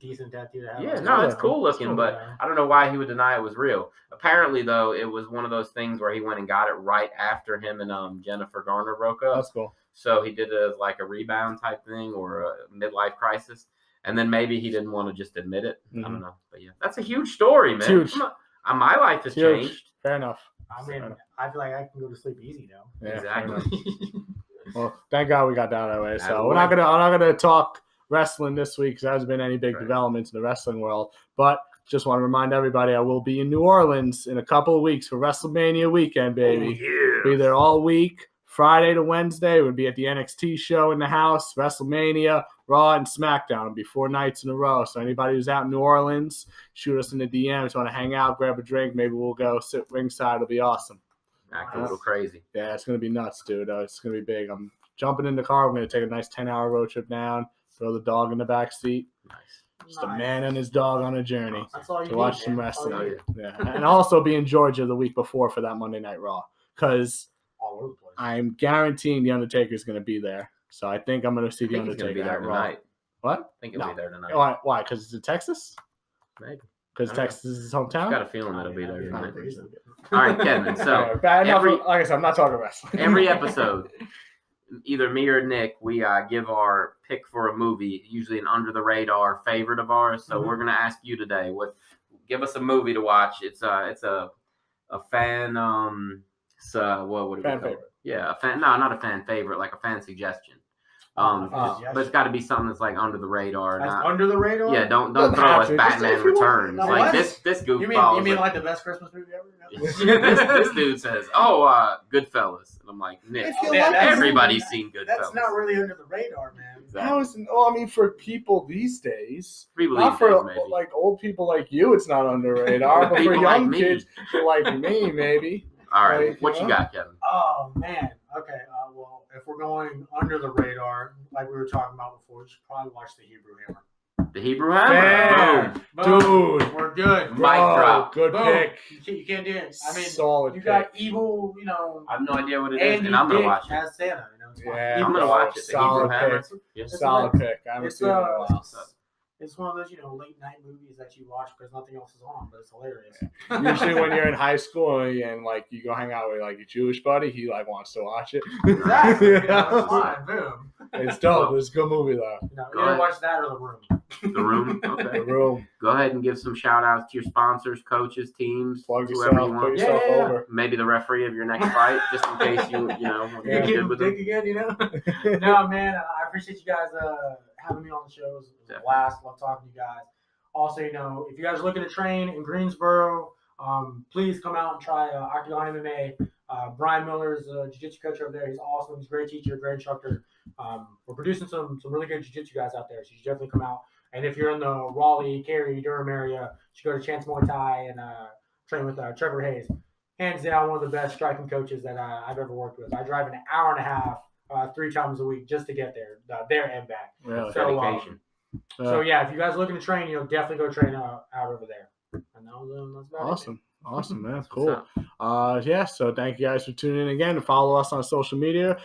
decent tattoo to have. Yeah, no, it's cool looking, but I don't know why he would deny it was real. Apparently, though, it was one of those things where he went and got it right after him and Jennifer Garner broke up. That's cool. So he did it as like a rebound type thing or a midlife crisis, and then maybe he didn't want to just admit it. I don't know, but yeah, that's a huge story, man. Huge. My life has changed. Fair enough. I mean, I feel like I can go to sleep easy now. Yeah, exactly. Well, thank God we got down that way. So I'm not gonna talk wrestling this week because there hasn't been any big developments in the wrestling world. But just want to remind everybody I will be in New Orleans in a couple of weeks for WrestleMania weekend, baby. Oh, Be there all week. Friday to Wednesday would be at the NXT show in the house. WrestleMania, Raw, and SmackDown. It'll be 4 nights in a row. So anybody who's out in New Orleans, shoot us in the DMs. Want to hang out, grab a drink. Maybe we'll go sit ringside. It'll be awesome. Act a little crazy. Yeah, it's going to be nuts, dude. It's going to be big. I'm jumping in the car. We're going to take a nice 10-hour road trip down. Throw the dog in the back seat. Nice. Just a man and his dog on a journey That's all you to watch need, some man. wrestling. Yeah, and also be in Georgia the week before for that Monday Night Raw because All over the place. I'm guaranteeing the Undertaker's going to be there. So I think I'm going to see the I think he's gonna Undertaker be there at Raw. tonight. What? I think he'll No. be there tonight. Why? Because it's in Texas? Maybe. Because I don't know. Texas is his I've hometown? got a feeling that'll be there Yeah, tonight. yeah. All right, Kevin. So bad enough. every- Like I said, I'm not talking wrestling. every episode, either me or Nick, we give our pick for a movie, usually an under the radar favorite of ours. So we're gonna ask you today, give us a movie to watch. It's a fan what would it Fan be called? favorite. Yeah, a fan. No, not a fan favorite, like a fan suggestion. But it's got to be something that's like under the radar. That's Not, under the radar? yeah, don't Doesn't throw have us to. Just Batman if you want. Returns. No, Like what? this goofball. You mean is like the best Christmas movie ever? this dude says, Goodfellas. And I'm like, Nick, If you Yeah, like that's- everybody's seen Goodfellas. That's not really under the radar, man. How is it? Well, I mean, for people these days, People not these for days, maybe. like old people like you, it's not under radar. But for People like young me. kids like me, maybe. All right, like, what you you know? got, Kevin? Oh, man. Okay, well, if we're going under the radar, like we were talking about before, you should probably watch The Hebrew Hammer. The Hebrew Hammer. Fair. Boom. Boom. Dude. We're good. Mic Bro, drop. Good Boom. pick. You can't do it. I mean, Solid you pick. got evil, I have no idea what it is, Andy and I'm gonna Dick watch it. as Santa. You know, it's fine. Yeah, I'm gonna bro, watch it. The solid Hebrew Hammer. pick. Yes. Solid pick. I haven't It's seen it. it's one of those, late night movies that you watch because nothing else is on, but it's hilarious. Usually when you're in high school and like you go hang out with like your Jewish buddy, he like wants to watch it. Exactly. Yeah. It's fine. Boom. It's dope. It's a good movie though. Go Either ahead. watch that or The Room. The Room. Okay. The Room. Go ahead and give some shout outs to your sponsors, coaches, teams, Plug whoever yourself. you Put want. yourself Yeah. over. Maybe the referee of your next fight, just in case you want to Yeah. be Get good with them. dick again, No, man, I appreciate you guys having me on the show. It was a blast. Love talking to you guys. Also, if you guys are looking to train in Greensboro, please come out and try Octagon MMA. Brian Miller's a jiu-jitsu coach over there. He's awesome. He's a great teacher, great instructor. We're producing some really good jiu-jitsu guys out there, so you should definitely come out. And if you're in the Raleigh, Cary, Durham area, you should go to Chance Muay Thai and train with Trevor Hayes. Hands down, one of the best striking coaches that I've ever worked with. I drive an hour and a half 3 times a week just to get there and back. Really? So, Dedication. So yeah, if you guys are looking to train, definitely go train out over there. And that's about Awesome. Awesome, man. What's Cool. up? So thank you guys for tuning in again. Follow us on social media,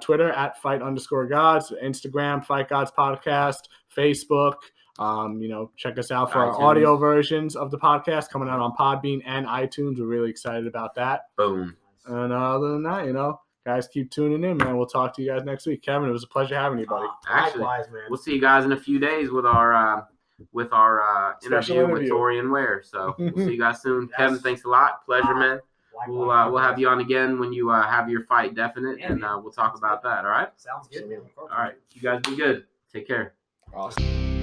Twitter at @fight_gods, Instagram, Fight Gods Podcast, Facebook. Check us out for iTunes. our audio versions of the podcast coming out on Podbean and iTunes. We're really excited about that. Boom. it. And other than that, guys, keep tuning in, man. We'll talk to you guys next week. Kevin, it was a pleasure having you, buddy. Actually, Likewise, man. We'll see you guys in a few days with our Special interview with interview. Torian Ware. So we'll see you guys soon. Yes. Kevin, thanks a lot. Pleasure, man. Likewise. We'll have you on again when you have your fight definite, Yeah, and man. we'll talk about that. All right. Sounds good, man. All right. You guys be good. Take care. Awesome.